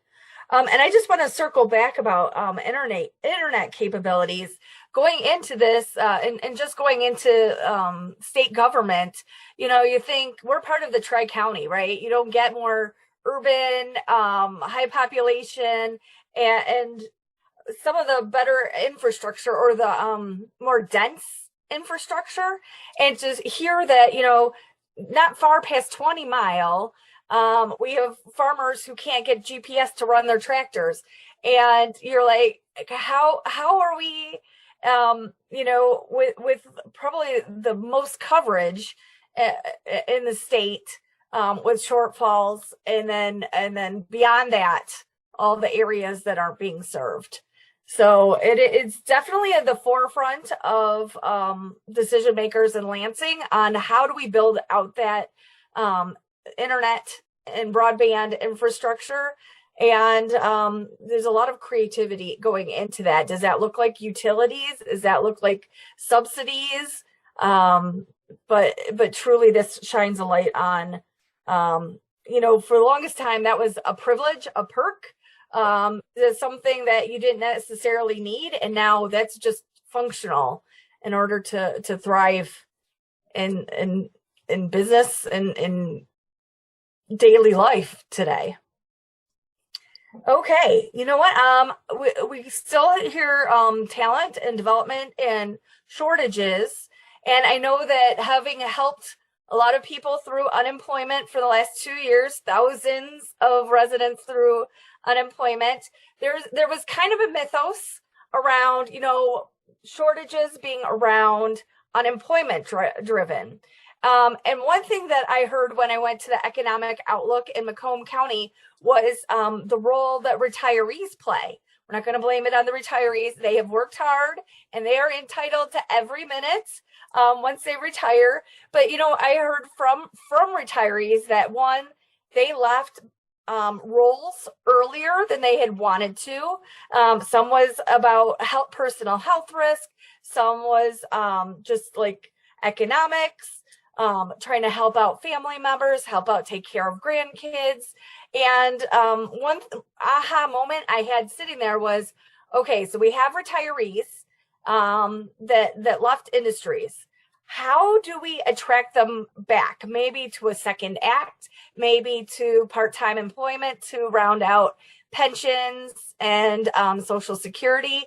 And I just want to circle back about internet capabilities. Going into this and just going into state government, you think we're part of the Tri-County, right? You don't get more urban, high population, and some of the better infrastructure, or the more dense infrastructure. And to hear that, not far past 20 Mile, we have farmers who can't get GPS to run their tractors. And you're like, how are we, with probably the most coverage in the state, with shortfalls, and then beyond that, all the areas that aren't being served. So it's definitely at the forefront of decision makers in Lansing on how do we build out that internet and broadband infrastructure. And there's a lot of creativity going into that. Does that look like utilities? Does that look like subsidies? But truly, this shines a light on, for the longest time, that was a privilege, a perk. It's something that you didn't necessarily need. And now that's just functional in order to thrive in business and in daily life today. Okay, you know what? We still hear talent and development and shortages, and I know that having helped a lot of people through unemployment for the last 2 years, thousands of residents through unemployment, there was kind of a mythos around, shortages being around unemployment driven. And one thing that I heard when I went to the economic outlook in Macomb County was the role that retirees play. We're not going to blame it on the retirees. They have worked hard and they are entitled to every minute once they retire. But, I heard from retirees that, one, they left roles earlier than they had wanted to. Some was about personal health risk. Some was just like economics. Trying to help out family members, help out take care of grandkids. And one aha moment I had sitting there was, okay, so we have retirees that left industries. how do we attract them back? Maybe to a second act, maybe to part-time employment to round out pensions and Social Security.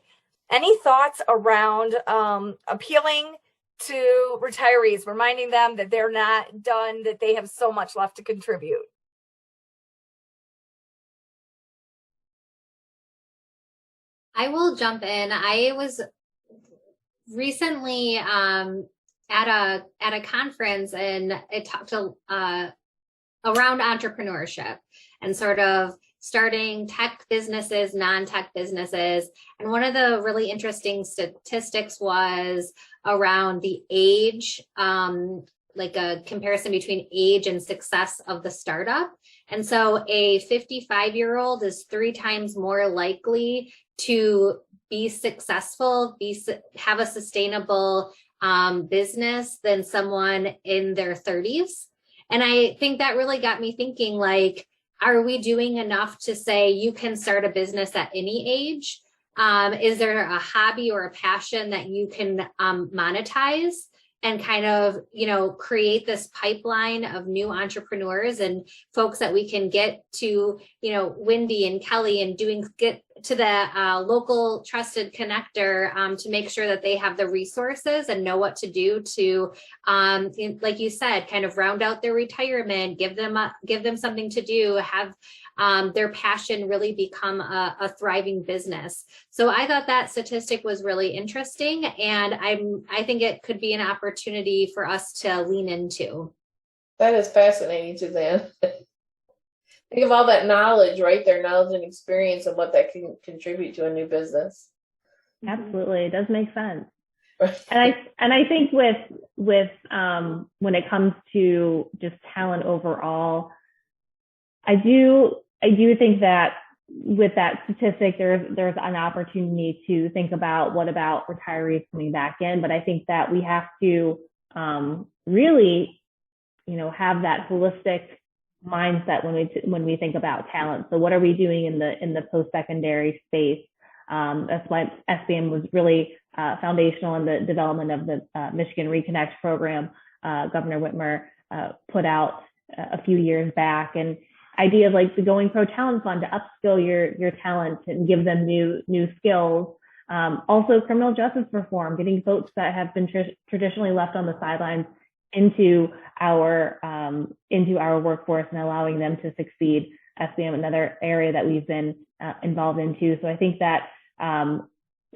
Any thoughts around appealing to retirees, reminding them that they're not done, that they have so much left to contribute? I will jump in. I was recently at a conference, and it talked around entrepreneurship and sort of starting tech businesses, non-tech businesses. And one of the really interesting statistics was around the age, like a comparison between age and success of the startup. And so a 55-year-old is 3 times more likely to be successful, have a sustainable business than someone in their 30s. And I think that really got me thinking, like, are we doing enough to say you can start a business at any age? Is there a hobby or a passion that you can monetize and kind of, create this pipeline of new entrepreneurs and folks that we can get to, Wendy and Kelly, and get to the local trusted connector to make sure that they have the resources and know what to do to, like you said, kind of round out their retirement, give them something to do, have their passion really become a thriving business. So I thought that statistic was really interesting, and I think it could be an opportunity for us to lean into. That is fascinating, Suzanne. Think of all that knowledge, right? Their knowledge and experience and what that can contribute to a new business. Absolutely, it does make sense. And I think with when it comes to just talent overall, I do think that with that statistic, there's an opportunity to think about what about retirees coming back in. But I think that we have to really, have that holistic mindset when we think about talent. So what are we doing in the post-secondary space? That's why SBAM was really foundational in the development of the Michigan Reconnect program Governor Whitmer put out a few years back, and ideas like the Going Pro Talent Fund to upskill your talent and give them new skills. Also, criminal justice reform, getting folks that have been traditionally left on the sidelines into our workforce and allowing them to succeed. SBAM, another area that we've been involved in too. So I think that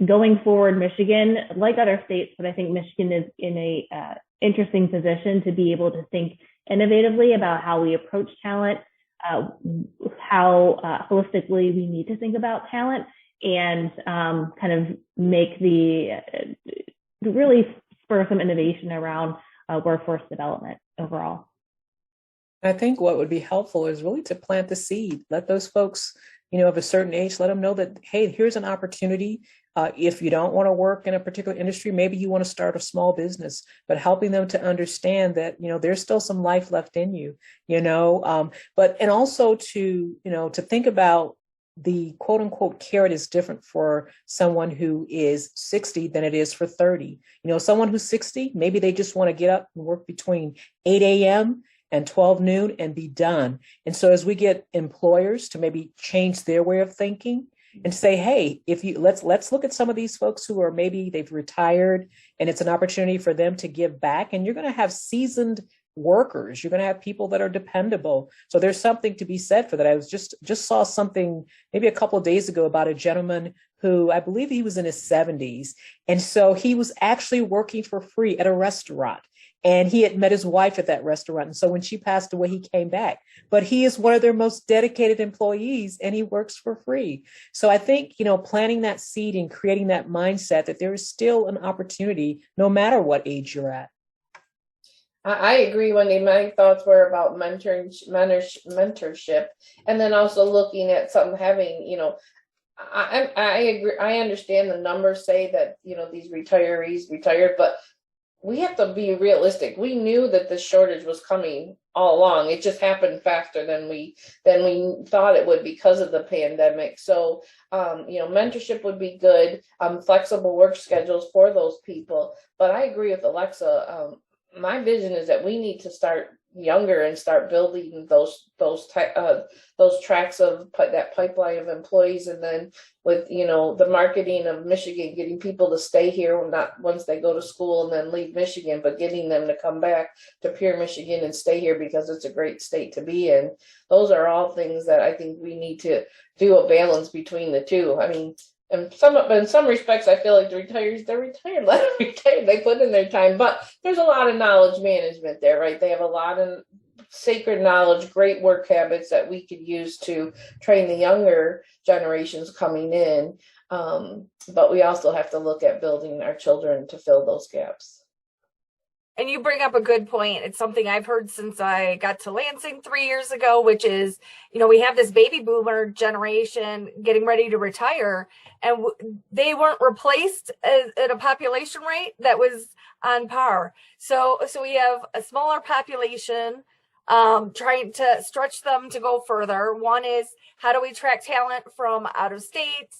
going forward, Michigan, like other states, but I think Michigan is in a interesting position to be able to think innovatively about how we approach talent, how holistically we need to think about talent, and kind of make really spur some innovation around workforce development overall. I think what would be helpful is really to plant the seed. Let those folks, of a certain age, let them know that, hey, here's an opportunity. If you don't want to work in a particular industry, maybe you want to start a small business, but helping them to understand that, there's still some life left in you, and also to think about the quote unquote carrot is different for someone who is 60 than it is for 30. Someone who's 60, maybe they just want to get up and work between 8 a.m. and 12 noon and be done. And so as we get employers to maybe change their way of thinking and say, hey, let's look at some of these folks who are maybe they've retired, and it's an opportunity for them to give back. And you're going to have seasoned workers. You're going to have people that are dependable. So there's something to be said for that. I was just saw something maybe a couple of days ago about a gentleman who I believe he was in his 70s. And so he was actually working for free at a restaurant. And he had met his wife at that restaurant. And so when she passed away, he came back. But he is one of their most dedicated employees, and he works for free. So I think, planting that seed and creating that mindset that there is still an opportunity no matter what age you're at. I agree, Wendy. My thoughts were about mentorship, and then also looking at having, I agree. I understand the numbers say that, these retirees retired, but we have to be realistic. We knew that the shortage was coming all along. It just happened faster than we thought it would because of the pandemic. So, mentorship would be good. Flexible work schedules for those people. But I agree with Alexa. My vision is that we need to start younger and start building those tracks of that pipeline of employees, and then with the marketing of Michigan, getting people to stay here, not once they go to school and then leave Michigan, but getting them to come back to Pure Michigan and stay here because it's a great state to be in. Those are all things that I think we need to do a balance between the two. I mean, in some respects, I feel like they're retired, let them retire, they put in their time, but there's a lot of knowledge management there, right? They have a lot of sacred knowledge, great work habits that we could use to train the younger generations coming in. But we also have to look at building our children to fill those gaps. And you bring up a good point. It's something I've heard since I got to Lansing 3 years ago, which is, we have this baby boomer generation getting ready to retire, and they weren't replaced at a population rate that was on par. So we have a smaller population, trying to stretch them to go further. One is, how do we attract talent from out of state?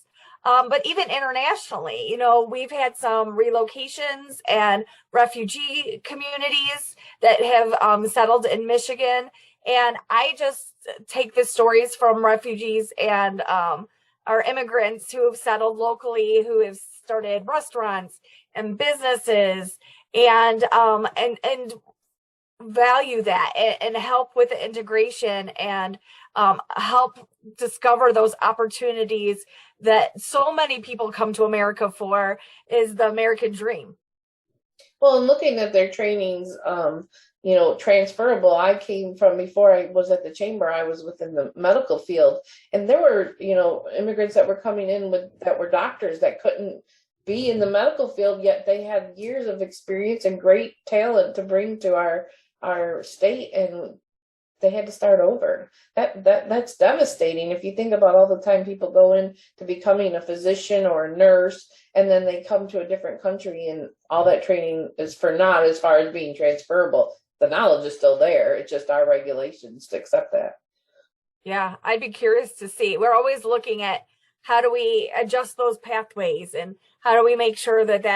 But even internationally, we've had some relocations and refugee communities that have settled in Michigan. And I just take the stories from refugees and our immigrants who have settled locally, who have started restaurants and businesses, and value that and help with the integration and help discover those opportunities that so many people come to America for, is the American dream. Well, and looking at their trainings, transferable. I came from, before I was at the chamber, I was within the medical field, and there were, immigrants that were coming in that were doctors that couldn't be in the medical field, yet they had years of experience and great talent to bring to our state, and they had to start over. That's devastating. If you think about all the time people go in to becoming a physician or a nurse, and then they come to a different country and all that training is for naught as far as being transferable. The knowledge is still there. It's just our regulations to accept that. Yeah, I'd be curious to see. We're always looking at how do we adjust those pathways, and how do we make sure that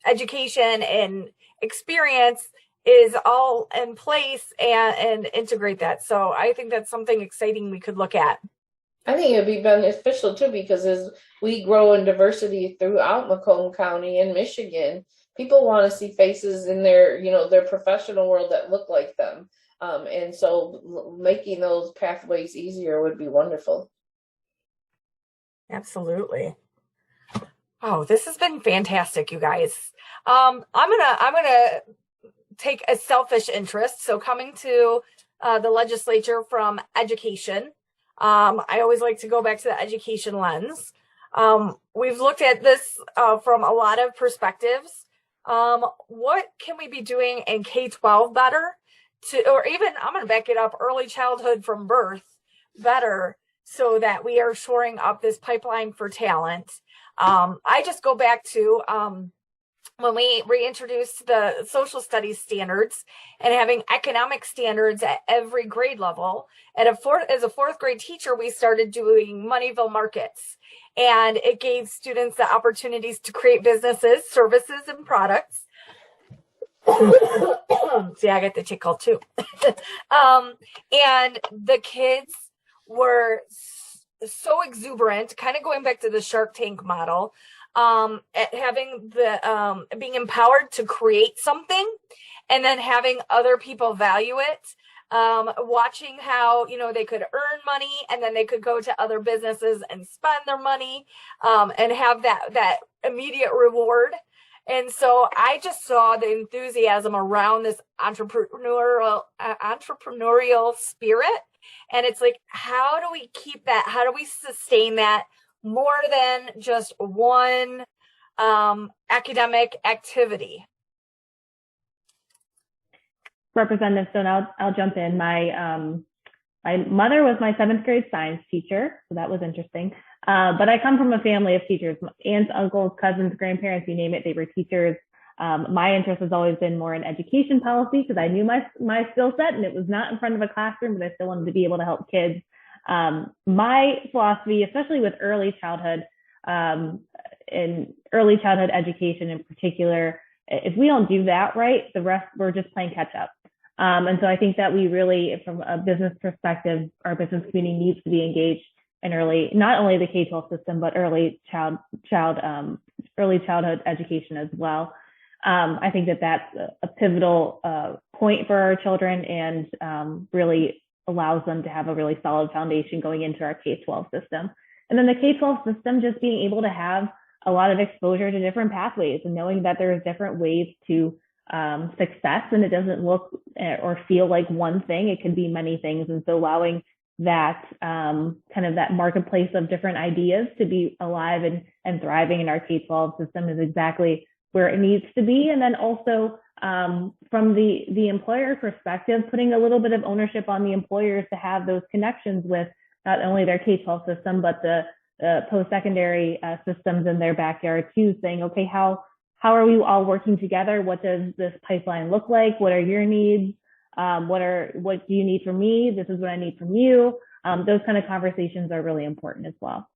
education and experience is all in place and integrate that. So I think that's something exciting we could look at. I think it'd be beneficial too, because as we grow in diversity throughout Macomb County and Michigan, people want to see faces in their professional world that look like them. And so making those pathways easier would be wonderful. Absolutely. Oh, this has been fantastic, you guys. I'm gonna take a selfish interest. So coming to the legislature from education, I always like to go back to the education lens. We've looked at this from a lot of perspectives. What can we be doing in K-12 better or even, I'm going to back it up, early childhood from birth better, so that we are shoring up this pipeline for talent? I just go back to when we reintroduced the social studies standards and having economic standards at every grade level. As a fourth grade teacher, we started doing Moneyville markets, and it gave students the opportunities to create businesses, services, and products. See, I get the tickle too. And the kids were so exuberant, kind of going back to the Shark Tank model, at having the being empowered to create something, and then having other people value it, watching how they could earn money, and then they could go to other businesses and spend their money, and have that immediate reward. And so I just saw the enthusiasm around this entrepreneurial spirit. And it's like, how do we keep that? How do we sustain that more than just one academic activity? Representative Stone, I'll jump in. My mother was my 7th grade science teacher, so that was interesting. But I come from a family of teachers. Aunts, uncles, cousins, grandparents, you name it, they were teachers. My interest has always been more in education policy because I knew my skill set and it was not in front of a classroom, but I still wanted to be able to help kids. My philosophy, especially with early childhood, in early childhood education in particular, if we don't do that right, the rest, we're just playing catch up. And so I think that we really, from a business perspective, our business community needs to be engaged in early, not only the K-12 system, but early childhood education as well. I think that that's a pivotal point for our children and really allows them to have a really solid foundation going into our K-12 system. And then the K-12 system, just being able to have a lot of exposure to different pathways and knowing that there's different ways to success, and it doesn't look or feel like one thing, it can be many things. And so allowing that kind of that marketplace of different ideas to be alive and thriving in our K-12 system is exactly where it needs to be. And then also from the employer perspective, putting a little bit of ownership on the employers to have those connections with not only their K-12 system, but the post-secondary systems in their backyard too, saying, okay, how are we all working together? What does this pipeline look like? What are your needs? What do you need from me? This is what I need from you. Those kind of conversations are really important as well.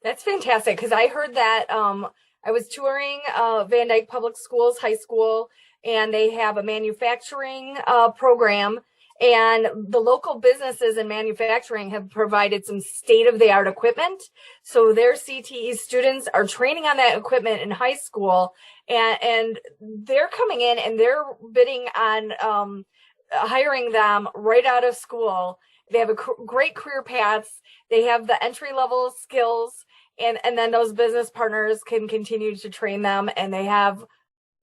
That's fantastic, because I heard that I was touring Van Dyke Public Schools High School, and they have a manufacturing program, and the local businesses in manufacturing have provided some state-of-the-art equipment. So their CTE students are training on that equipment in high school, and they're coming in and they're bidding on hiring them right out of school. They have great career paths. They have the entry-level skills, and then those business partners can continue to train them, and they have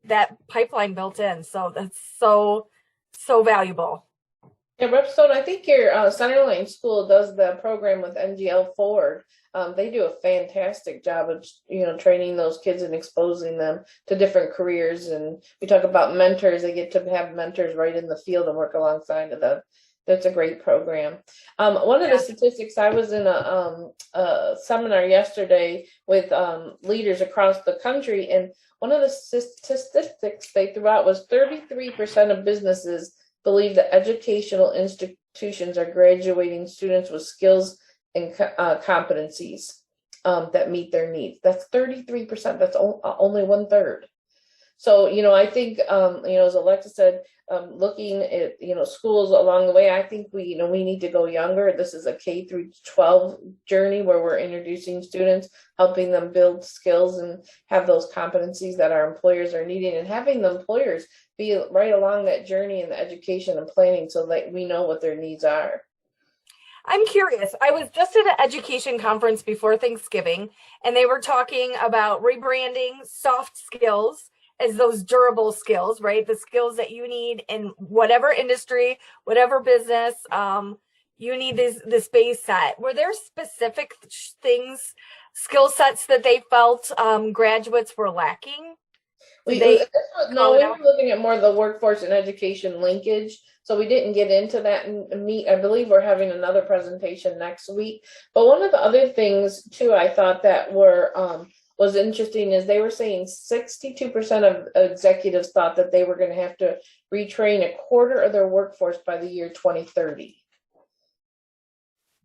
that pipeline built in. So that's so valuable. Yeah, M.Stone, I think your Centerline school does the program with NGL Ford. They do a fantastic job of, training those kids and exposing them to different careers. And we talk about mentors. They get to have mentors right in the field and work alongside of them. That's a great program. One of the statistics, I was in a seminar yesterday with leaders across the country, and one of the statistics they threw out was 33% of businesses believe that educational institutions are graduating students with skills and competencies that meet their needs. That's 33%. That's only 1/3. So, I think, as Alexa said, looking at, schools along the way, I think we need to go younger. This is a K-12 journey where we're introducing students, helping them build skills and have those competencies that our employers are needing, and having the employers be right along that journey in the education and planning so that we know what their needs are. I'm curious. I was just at an education conference before Thanksgiving, and they were talking about rebranding soft skills as those durable skills, right? The skills that you need in whatever industry, whatever business, you need this base set. Were there specific things, skill sets that they felt graduates were lacking? We were looking at more of the workforce and education linkage. So we didn't get into that and meet. I believe we're having another presentation next week. But one of the other things too, I thought that was interesting is they were saying 62% of executives thought that they were going to have to retrain a quarter of their workforce by the year 2030.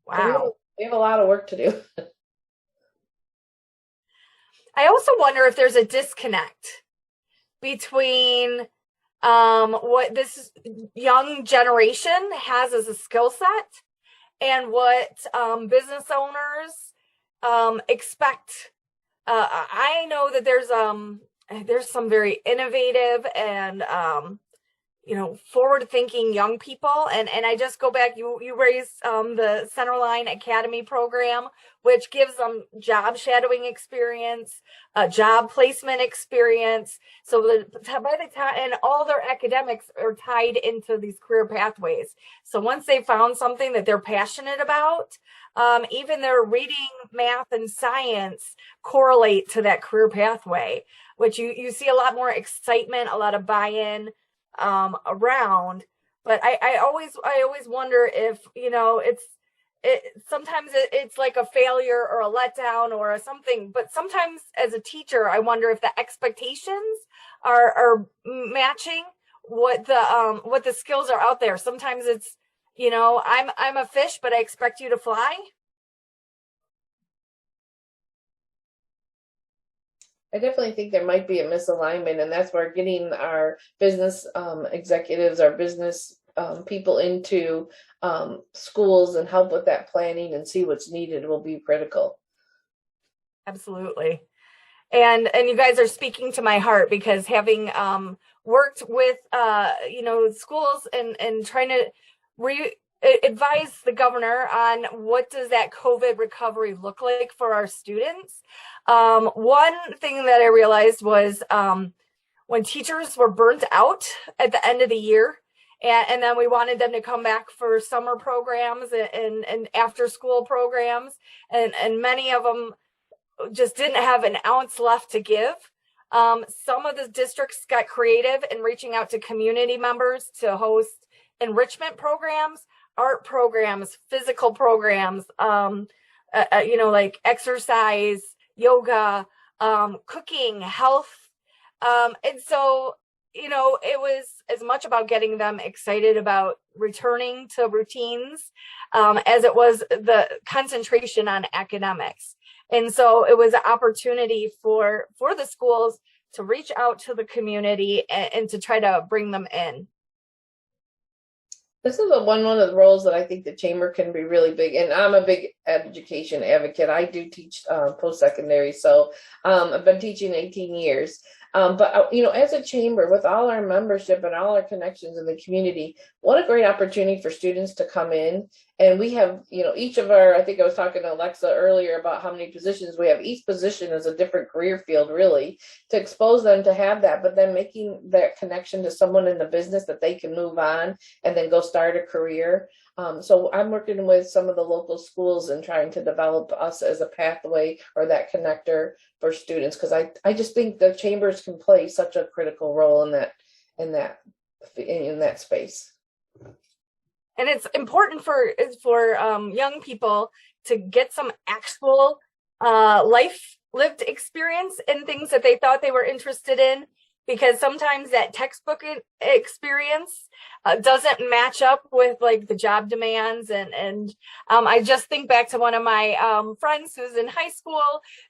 Wow. So we have a lot of work to do. I also wonder if there's a disconnect between what this young generation has as a skill set and what business owners expect. I know that there's some very innovative and forward-thinking young people, and I just go back. You raised the Centerline Academy program, which gives them job shadowing experience, job placement experience. So by the time, and all their academics are tied into these career pathways. So once they found something that they're passionate about, even their reading, math, and science correlate to that career pathway, which you see a lot more excitement, a lot of buy-in around. But I always wonder if sometimes it's like a failure or a letdown or something, but sometimes as a teacher, I wonder if the expectations are matching what the skills are out there. Sometimes it's, I'm a fish, but I expect you to fly. I definitely think there might be a misalignment, and that's where getting our business executives, our business people into schools and help with that planning and see what's needed will be critical. Absolutely. And you guys are speaking to my heart, because having worked with schools and trying to advise the governor on what does that COVID recovery look like for our students. One thing that I realized was when teachers were burnt out at the end of the year, and then we wanted them to come back for summer programs and after school programs, and many of them just didn't have an ounce left to give. Some of the districts got creative in reaching out to community members to host enrichment programs, art programs, physical programs, like exercise, yoga, cooking, health. And so, it was as much about getting them excited about returning to routines as it was the concentration on academics. And so it was an opportunity for the schools to reach out to the community and to try to bring them in. This is one of the roles that I think the chamber can be really big. And I'm a big education advocate. I do teach post-secondary. So I've been teaching 18 years. But as a chamber, with all our membership and all our connections in the community, what a great opportunity for students to come in. And we have, each of our, I think I was talking to Alexa earlier about how many positions we have. Each position is a different career field, really, to expose them to have that, but then making that connection to someone in the business that they can move on and then go start a career. So I'm working with some of the local schools and trying to develop us as a pathway or that connector for students, because I just think the chambers can play such a critical role in that space. And it's important for young people to get some actual life lived experience in things that they thought they were interested in, because sometimes that textbook experience doesn't match up with like the job demands. And I just think back to one of my friends who's in high school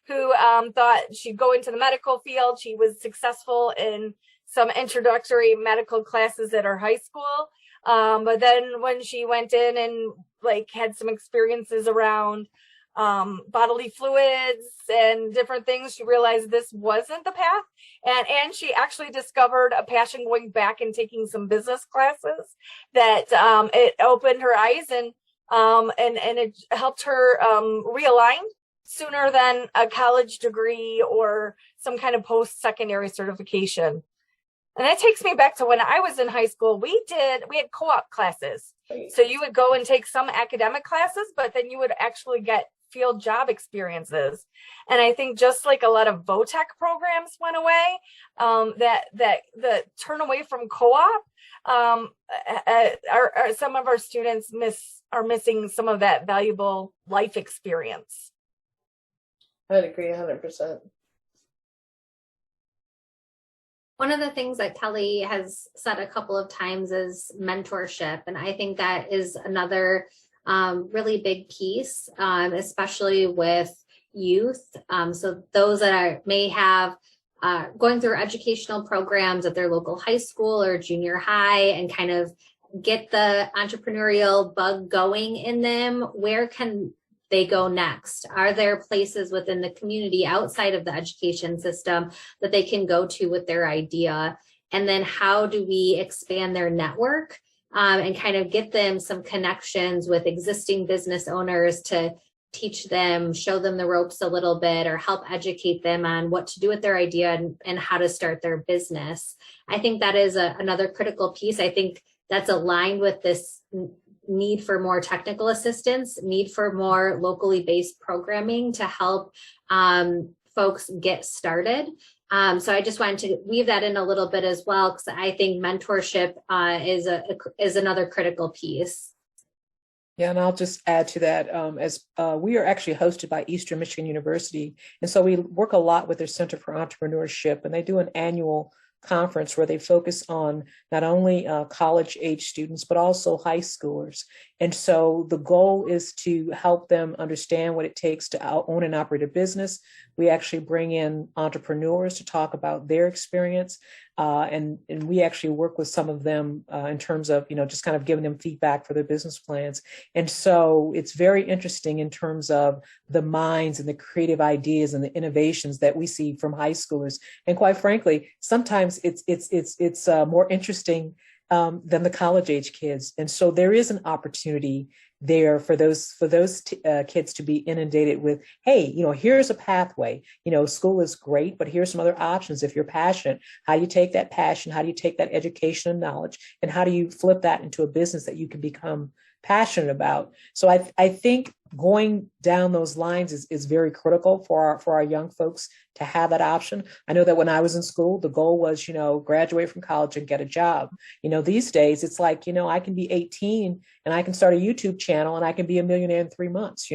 who thought she'd go into the medical field. She was successful in some introductory medical classes at her high school. But then when she went in and had some experiences around bodily fluids and different things, she realized this wasn't the path, and she actually discovered a passion going back and taking some business classes that it opened her eyes and it helped her realign sooner than a college degree or some kind of post-secondary certification. And that takes me back to when I was in high school. We had co-op classes. So you would go and take some academic classes, but then you would actually get field job experiences. And I think just like a lot of VOTEC programs went away, that the turn away from co-op, some of our students are missing some of that valuable life experience. I'd agree 100%. One of the things that Kelly has said a couple of times is mentorship. And I think that is another really big piece, especially with youth. So those that may have going through educational programs at their local high school or junior high and kind of get the entrepreneurial bug going in them, where can they go next? Are there places within the community outside of the education system that they can go to with their idea? And then how do we expand their network and kind of get them some connections with existing business owners to teach them, show them the ropes a little bit, or help educate them on what to do with their idea and how to start their business? I think that is another critical piece. I think that's aligned with this need for more technical assistance, need for more locally based programming to help folks get started. So I just wanted to weave that in a little bit as well, because I think mentorship is another critical piece. Yeah, and I'll just add to that, as we are actually hosted by Eastern Michigan University. And so we work a lot with their Center for Entrepreneurship, and they do an annual conference where they focus on not only college age students, but also high schoolers. And so the goal is to help them understand what it takes to own and operate a business. We actually bring in entrepreneurs to talk about their experience. And we actually work with some of them in terms of, just kind of giving them feedback for their business plans. And so it's very interesting in terms of the minds and the creative ideas and the innovations that we see from high schoolers. And quite frankly, sometimes it's more interesting than the college age kids. And so there is an opportunity there for those kids to be inundated with, hey, here's a pathway. School is great, but here's some other options. If you're passionate, how do you take that passion? How do you take that education and knowledge? And how do you flip that into a business that you can become passionate about? So I think going down those lines is very critical for our young folks to have that option. I know that when I was in school, the goal was, graduate from college and get a job. These days it's like, I can be 18 and I can start a YouTube channel and I can be a millionaire in 3 months.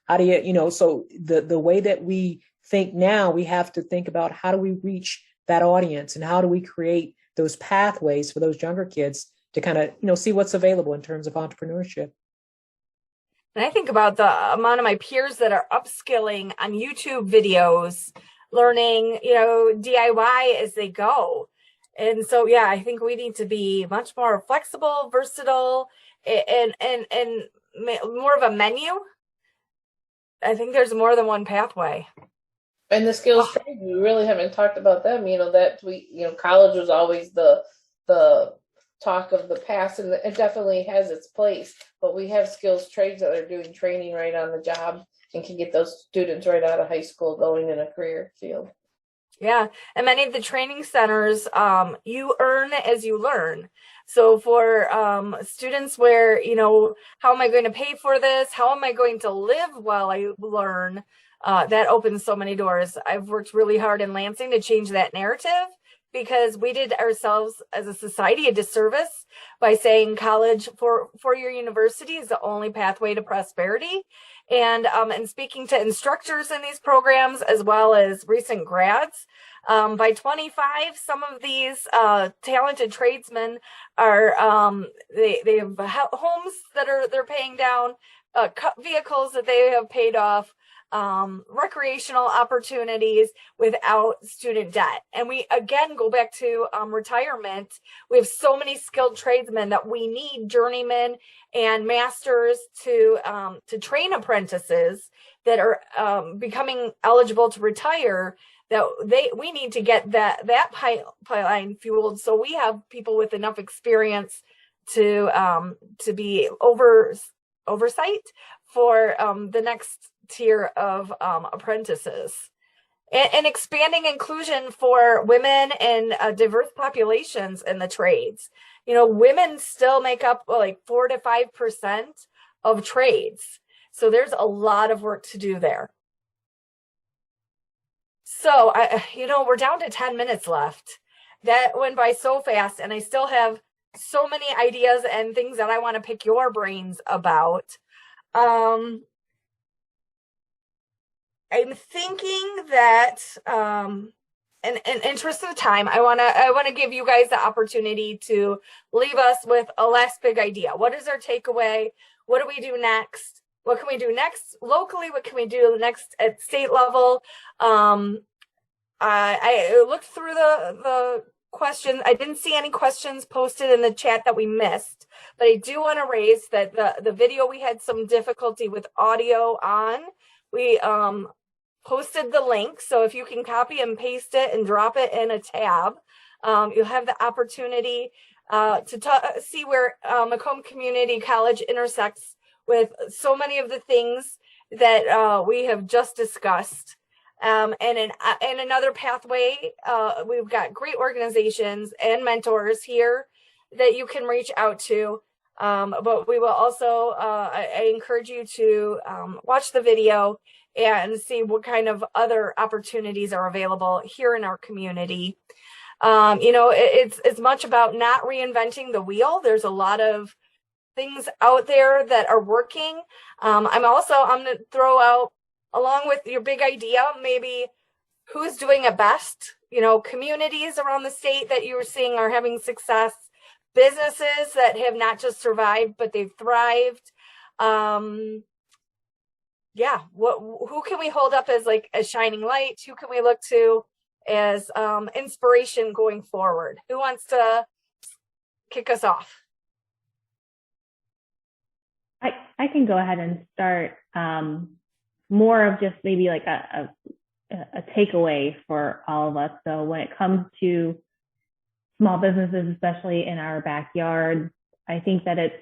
How do you, so the way that we think now, we have to think about how do we reach that audience and how do we create those pathways for those younger kids to kind of, see what's available in terms of entrepreneurship. And I think about the amount of my peers that are upskilling on YouTube videos, learning, DIY as they go. And so, yeah, I think we need to be much more flexible, versatile, and more of a menu. I think there's more than one pathway. And the skills trades, we really haven't talked about them. College was always the talk of the past, and it definitely has its place, but we have skills trades that are doing training right on the job and can get those students right out of high school going in a career field. Yeah, and many of the training centers, you earn as you learn. So for students where, how am I going to pay for this? How am I going to live while I learn? That opens so many doors. I've worked really hard in Lansing to change that narrative, because we did ourselves as a society a disservice by saying college, four-year university is the only pathway to prosperity. And speaking to instructors in these programs, as well as recent grads, by 25, some of these talented tradesmen are, they have homes that they're paying down, vehicles that they have paid off, recreational opportunities without student debt. And we again go back to retirement. We have so many skilled tradesmen that we need journeymen and masters to train apprentices that are becoming eligible to retire. That we need to get that pipeline fueled, so we have people with enough experience to be oversight for the next tier of apprentices, and expanding inclusion for women and diverse populations in the trades. Women still make up like 4 to 5% of trades, so there's a lot of work to do there. So we're down to 10 minutes left. That went by so fast, and I still have so many ideas and things that I want to pick your brains about. I'm thinking that, in interest of time, I want to give you guys the opportunity to leave us with a last big idea. What is our takeaway? What do we do next? What can we do next locally? What can we do next at state level? I looked through the questions. I didn't see any questions posted in the chat that we missed, but I do want to raise that the video, we had some difficulty with audio on. We posted the link, so if you can copy and paste it and drop it in a tab, you'll have the opportunity to see where Macomb Community College intersects with so many of the things that we have just discussed. And in another pathway, we've got great organizations and mentors here that you can reach out to. But we will also, I encourage you to watch the video and see what kind of other opportunities are available here in our community. It's much about not reinventing the wheel. There's a lot of things out there that are working. I'm going to throw out, along with your big idea, maybe who's doing it best, communities around the state that you were seeing are having success, businesses that have not just survived, but they've thrived. Who can we hold up as like a shining light? Who can we look to as inspiration going forward? Who wants to kick us off? I can go ahead and start. More of just maybe like a takeaway for all of us. So when it comes to small businesses, especially in our backyard, I think that it's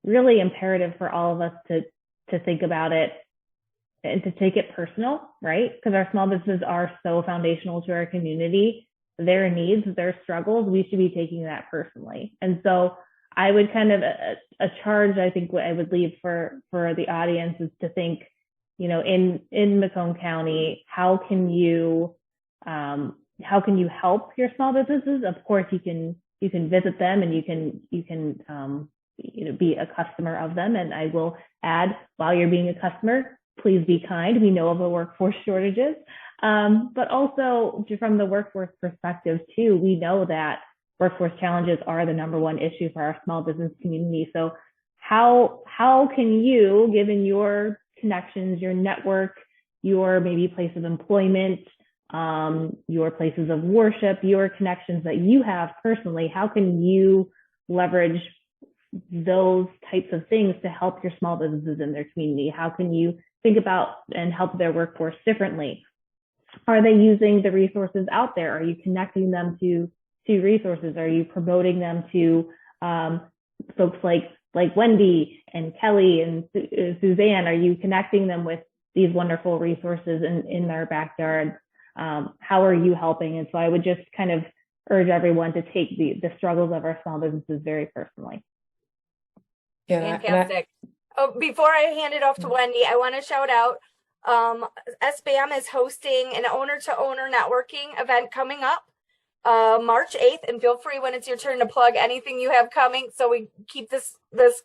really imperative for all of us to think about it and to take it personal, right? Because our small businesses are so foundational to our community. Their needs, their struggles, we should be taking that personally. And so I would kind of a charge, I think what I would leave for the audience is to think, in Macomb County, how can you help your small businesses? Of course, you can visit them and you can be a customer of them. And I will add, while you're being a customer, please be kind. We know of the workforce shortages, but also from the workforce perspective too, we know that workforce challenges are the #1 issue for our small business community. So how can you, given your connections, your network, your maybe place of employment, your places of worship, your connections that you have personally, how can you leverage those types of things to help your small businesses in their community? How can you think about and help their workforce differently? Are they using the resources out there? Are you connecting them to resources? Are you promoting them to folks like Wendy and Kelly and Suzanne? Are you connecting them with these wonderful resources in their backyard? How are you helping? And so I would just kind of urge everyone to take the struggles of our small businesses very personally. Yeah, fantastic. Before I hand it off to Wendy, I want to shout out SBAM is hosting an owner-to-owner networking event coming up March 8th, and feel free when it's your turn to plug anything you have coming so we keep this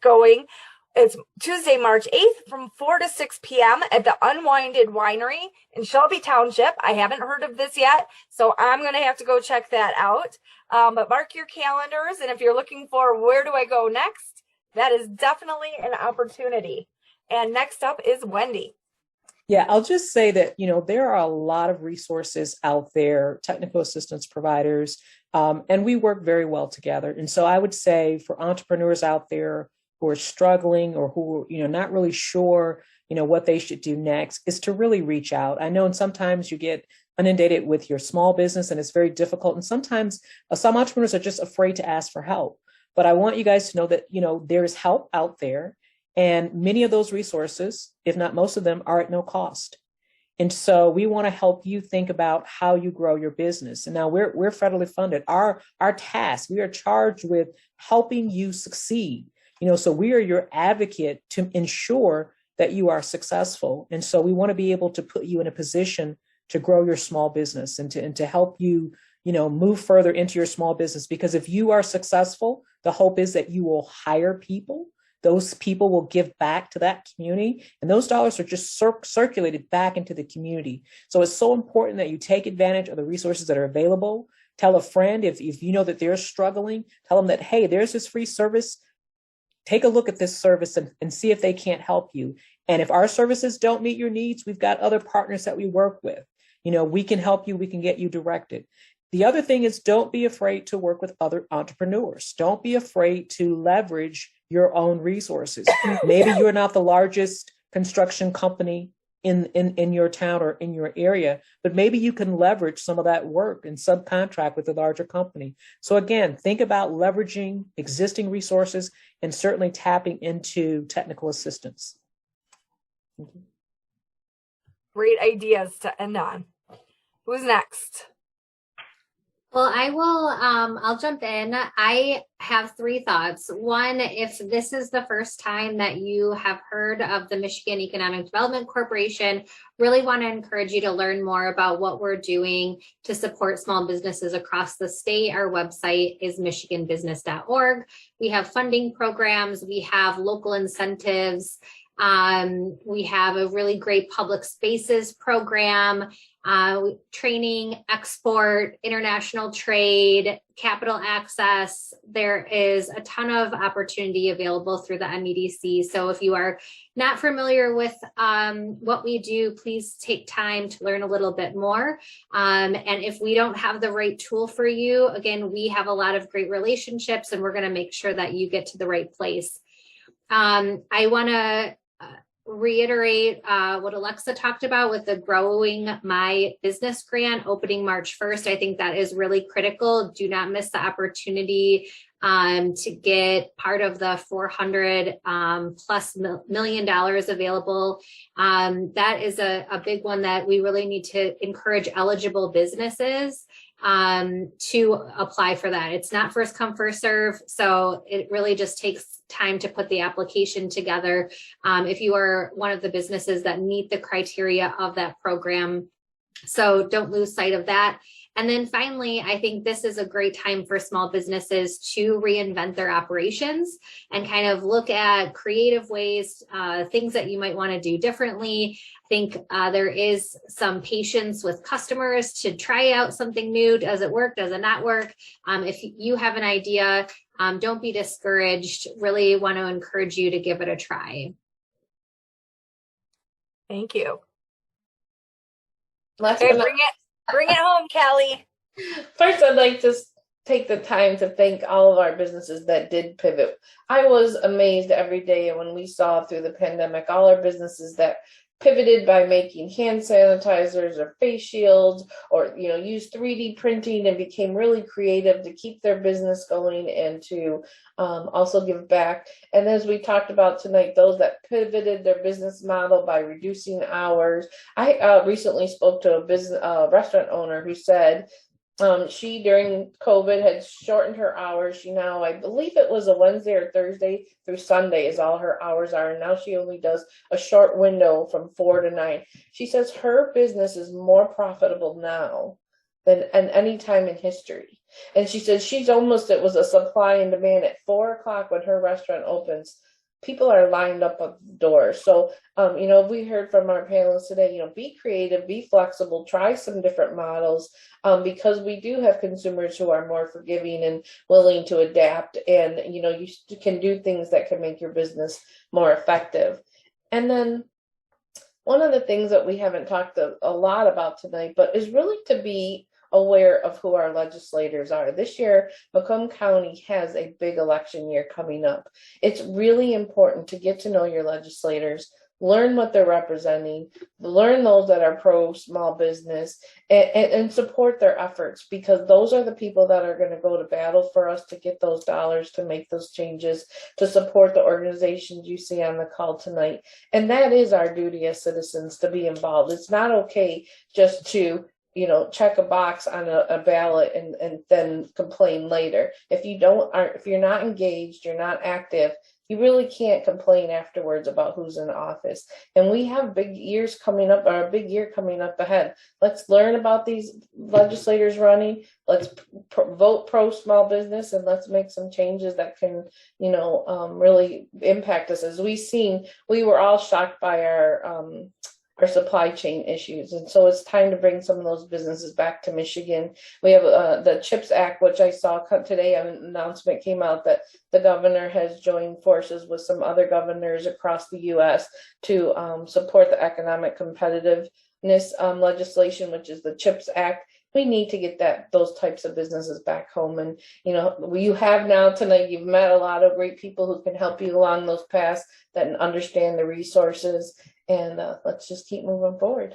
going. It's Tuesday, March 8th from 4 to 6 p.m. at the Unwinded Winery in Shelby Township. I haven't heard of this yet, so I'm going to have to go check that out. But mark your calendars, and if you're looking for where do I go next, that is definitely an opportunity. And next up is Wendy. Yeah, I'll just say that, there are a lot of resources out there, technical assistance providers, and we work very well together. And so I would say for entrepreneurs out there who are struggling or who are, not really sure, what they should do next, is to really reach out. I know, and sometimes you get inundated with your small business and it's very difficult. And sometimes some entrepreneurs are just afraid to ask for help. But I want you guys to know that, there's help out there. And many of those resources, if not most of them, are at no cost. And so we want to help you think about how you grow your business. And now we're federally funded. Our task, we are charged with helping you succeed. So we are your advocate to ensure that you are successful. And so we want to be able to put you in a position to grow your small business and to help you, move further into your small business. Because if you are successful, the hope is that you will hire people. Those people will give back to that community, and those dollars are just circulated back into the community. So it's so important that you take advantage of the resources that are available. Tell a friend if you know that they're struggling, tell them that, hey, there's this free service. Take a look at this service and see if they can't help you. And if our services don't meet your needs, we've got other partners that we work with. We can help you. We can get you directed. The other thing is, don't be afraid to work with other entrepreneurs. Don't be afraid to leverage your own resources. Maybe you're not the largest construction company in your town or in your area, but maybe you can leverage some of that work and subcontract with a larger company. So again, think about leveraging existing resources and certainly tapping into technical assistance. Great ideas to end on. Who's next? Well, I'll jump in. I have three thoughts. One, if this is the first time that you have heard of the Michigan Economic Development Corporation, really want to encourage you to learn more about what we're doing to support small businesses across the state. Our website is michiganbusiness.org. We have funding programs, we have local incentives, we have a really great public spaces program, training, export, international trade, capital access. There is a ton of opportunity available through the MEDC. So if you are not familiar with what we do, please take time to learn a little bit more. And if we don't have the right tool for you, again, we have a lot of great relationships and we're going to make sure that you get to the right place. I want to reiterate what Alexa talked about with the Growing My Business grant opening March 1st. I think that is really critical. Do not miss the opportunity to get part of the $400 plus $1 million available. That is a big one that we really need to encourage eligible businesses to apply for that. It's not first come, first serve. So it really just takes time to put the application together. If you are one of the businesses that meet the criteria of that program. So don't lose sight of that. And then finally, I think this is a great time for small businesses to reinvent their operations and kind of look at creative ways, things that you might want to do differently. I think there is some patience with customers to try out something new. Does it work? Does it not work? If you have an idea, don't be discouraged. Really want to encourage you to give it a try. Thank you. Okay, Bring it home, Callie. First, I'd like to take the time to thank all of our businesses that did pivot. I was amazed every day when we saw through the pandemic, all our businesses that pivoted by making hand sanitizers or face shields or, use 3D printing and became really creative to keep their business going and to also give back. And as we talked about tonight, those that pivoted their business model by reducing hours. I recently spoke to a restaurant owner who said she, during COVID, had shortened her hours. She now, I believe it was a Wednesday or Thursday through Sunday is all her hours are. And now she only does a short window from 4 to 9. She says her business is more profitable now than at any time in history. And she said it was a supply and demand at 4 o'clock when her restaurant opens. People are lined up at the doors. So, we heard from our panelists today, be creative, be flexible, try some different models, because we do have consumers who are more forgiving and willing to adapt. And, you can do things that can make your business more effective. And then one of the things that we haven't talked a lot about tonight, but is really to be aware of who our legislators are. This year, Macomb County has a big election year coming up. It's really important to get to know your legislators, learn what they're representing, learn those that are pro small business, and support their efforts, because those are the people that are going to go to battle for us to get those dollars, to make those changes, to support the organizations you see on the call tonight. And that is our duty as citizens, to be involved. It's not okay just to check a box on a ballot and then complain later. If you're not engaged, you're not active, you really can't complain afterwards about who's in office. And we have big years coming up, or a big year coming up ahead. Let's learn about these legislators running. Let's vote pro small business, and let's make some changes that can, really impact us. As we've seen, we were all shocked by our supply chain issues. And so it's time to bring some of those businesses back to Michigan. We have the CHIPS Act, which I saw today, an announcement came out that the governor has joined forces with some other governors across the U.S. to support the economic competitiveness legislation, which is the CHIPS Act. We need to get those types of businesses back home. And, you have now tonight, you've met a lot of great people who can help you along those paths that understand the resources. And let's just keep moving forward.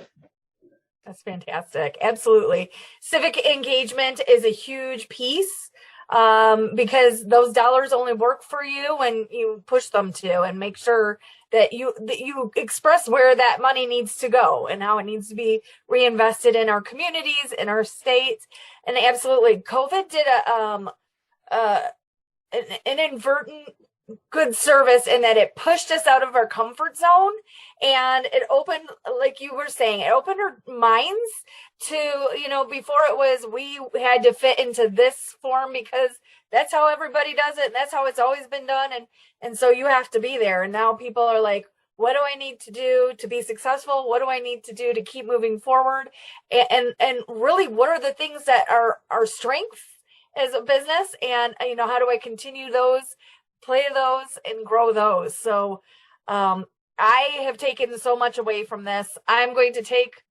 That's fantastic. Absolutely. Civic engagement is a huge piece because those dollars only work for you when you push them to, and make sure that you express where that money needs to go and how it needs to be reinvested in our communities, in our state. And absolutely, COVID did an inadvertent good service in that it pushed us out of our comfort zone, and it opened, like you were saying, it opened our minds to, before it was we had to fit into this form because that's how everybody does it and that's how it's always been done, and so you have to be there. And now people are like, what do I need to do to be successful? What do I need to do to keep moving forward? And really, what are the things that are our strengths as a business, and how do I continue those, play those, and grow those? So I have taken so much away from this. I'm going to take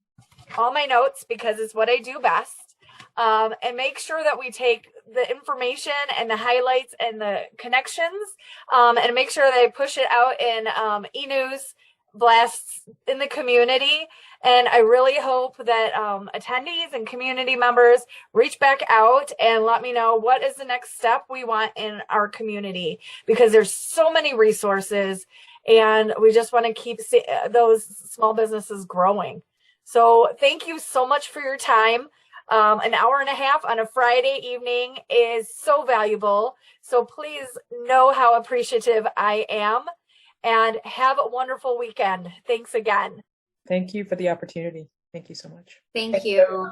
all my notes because it's what I do best, and make sure that we take the information and the highlights and the connections, and make sure that I push it out in e-news blasts in the community. And I really hope that attendees and community members reach back out and let me know what is the next step we want in our community, because there's so many resources and we just want to keep those small businesses growing. So thank you so much for your time. An hour and a half on a Friday evening is so valuable. So please know how appreciative I am, and have a wonderful weekend. Thanks again. Thank you for the opportunity. Thank you so much. Thank you.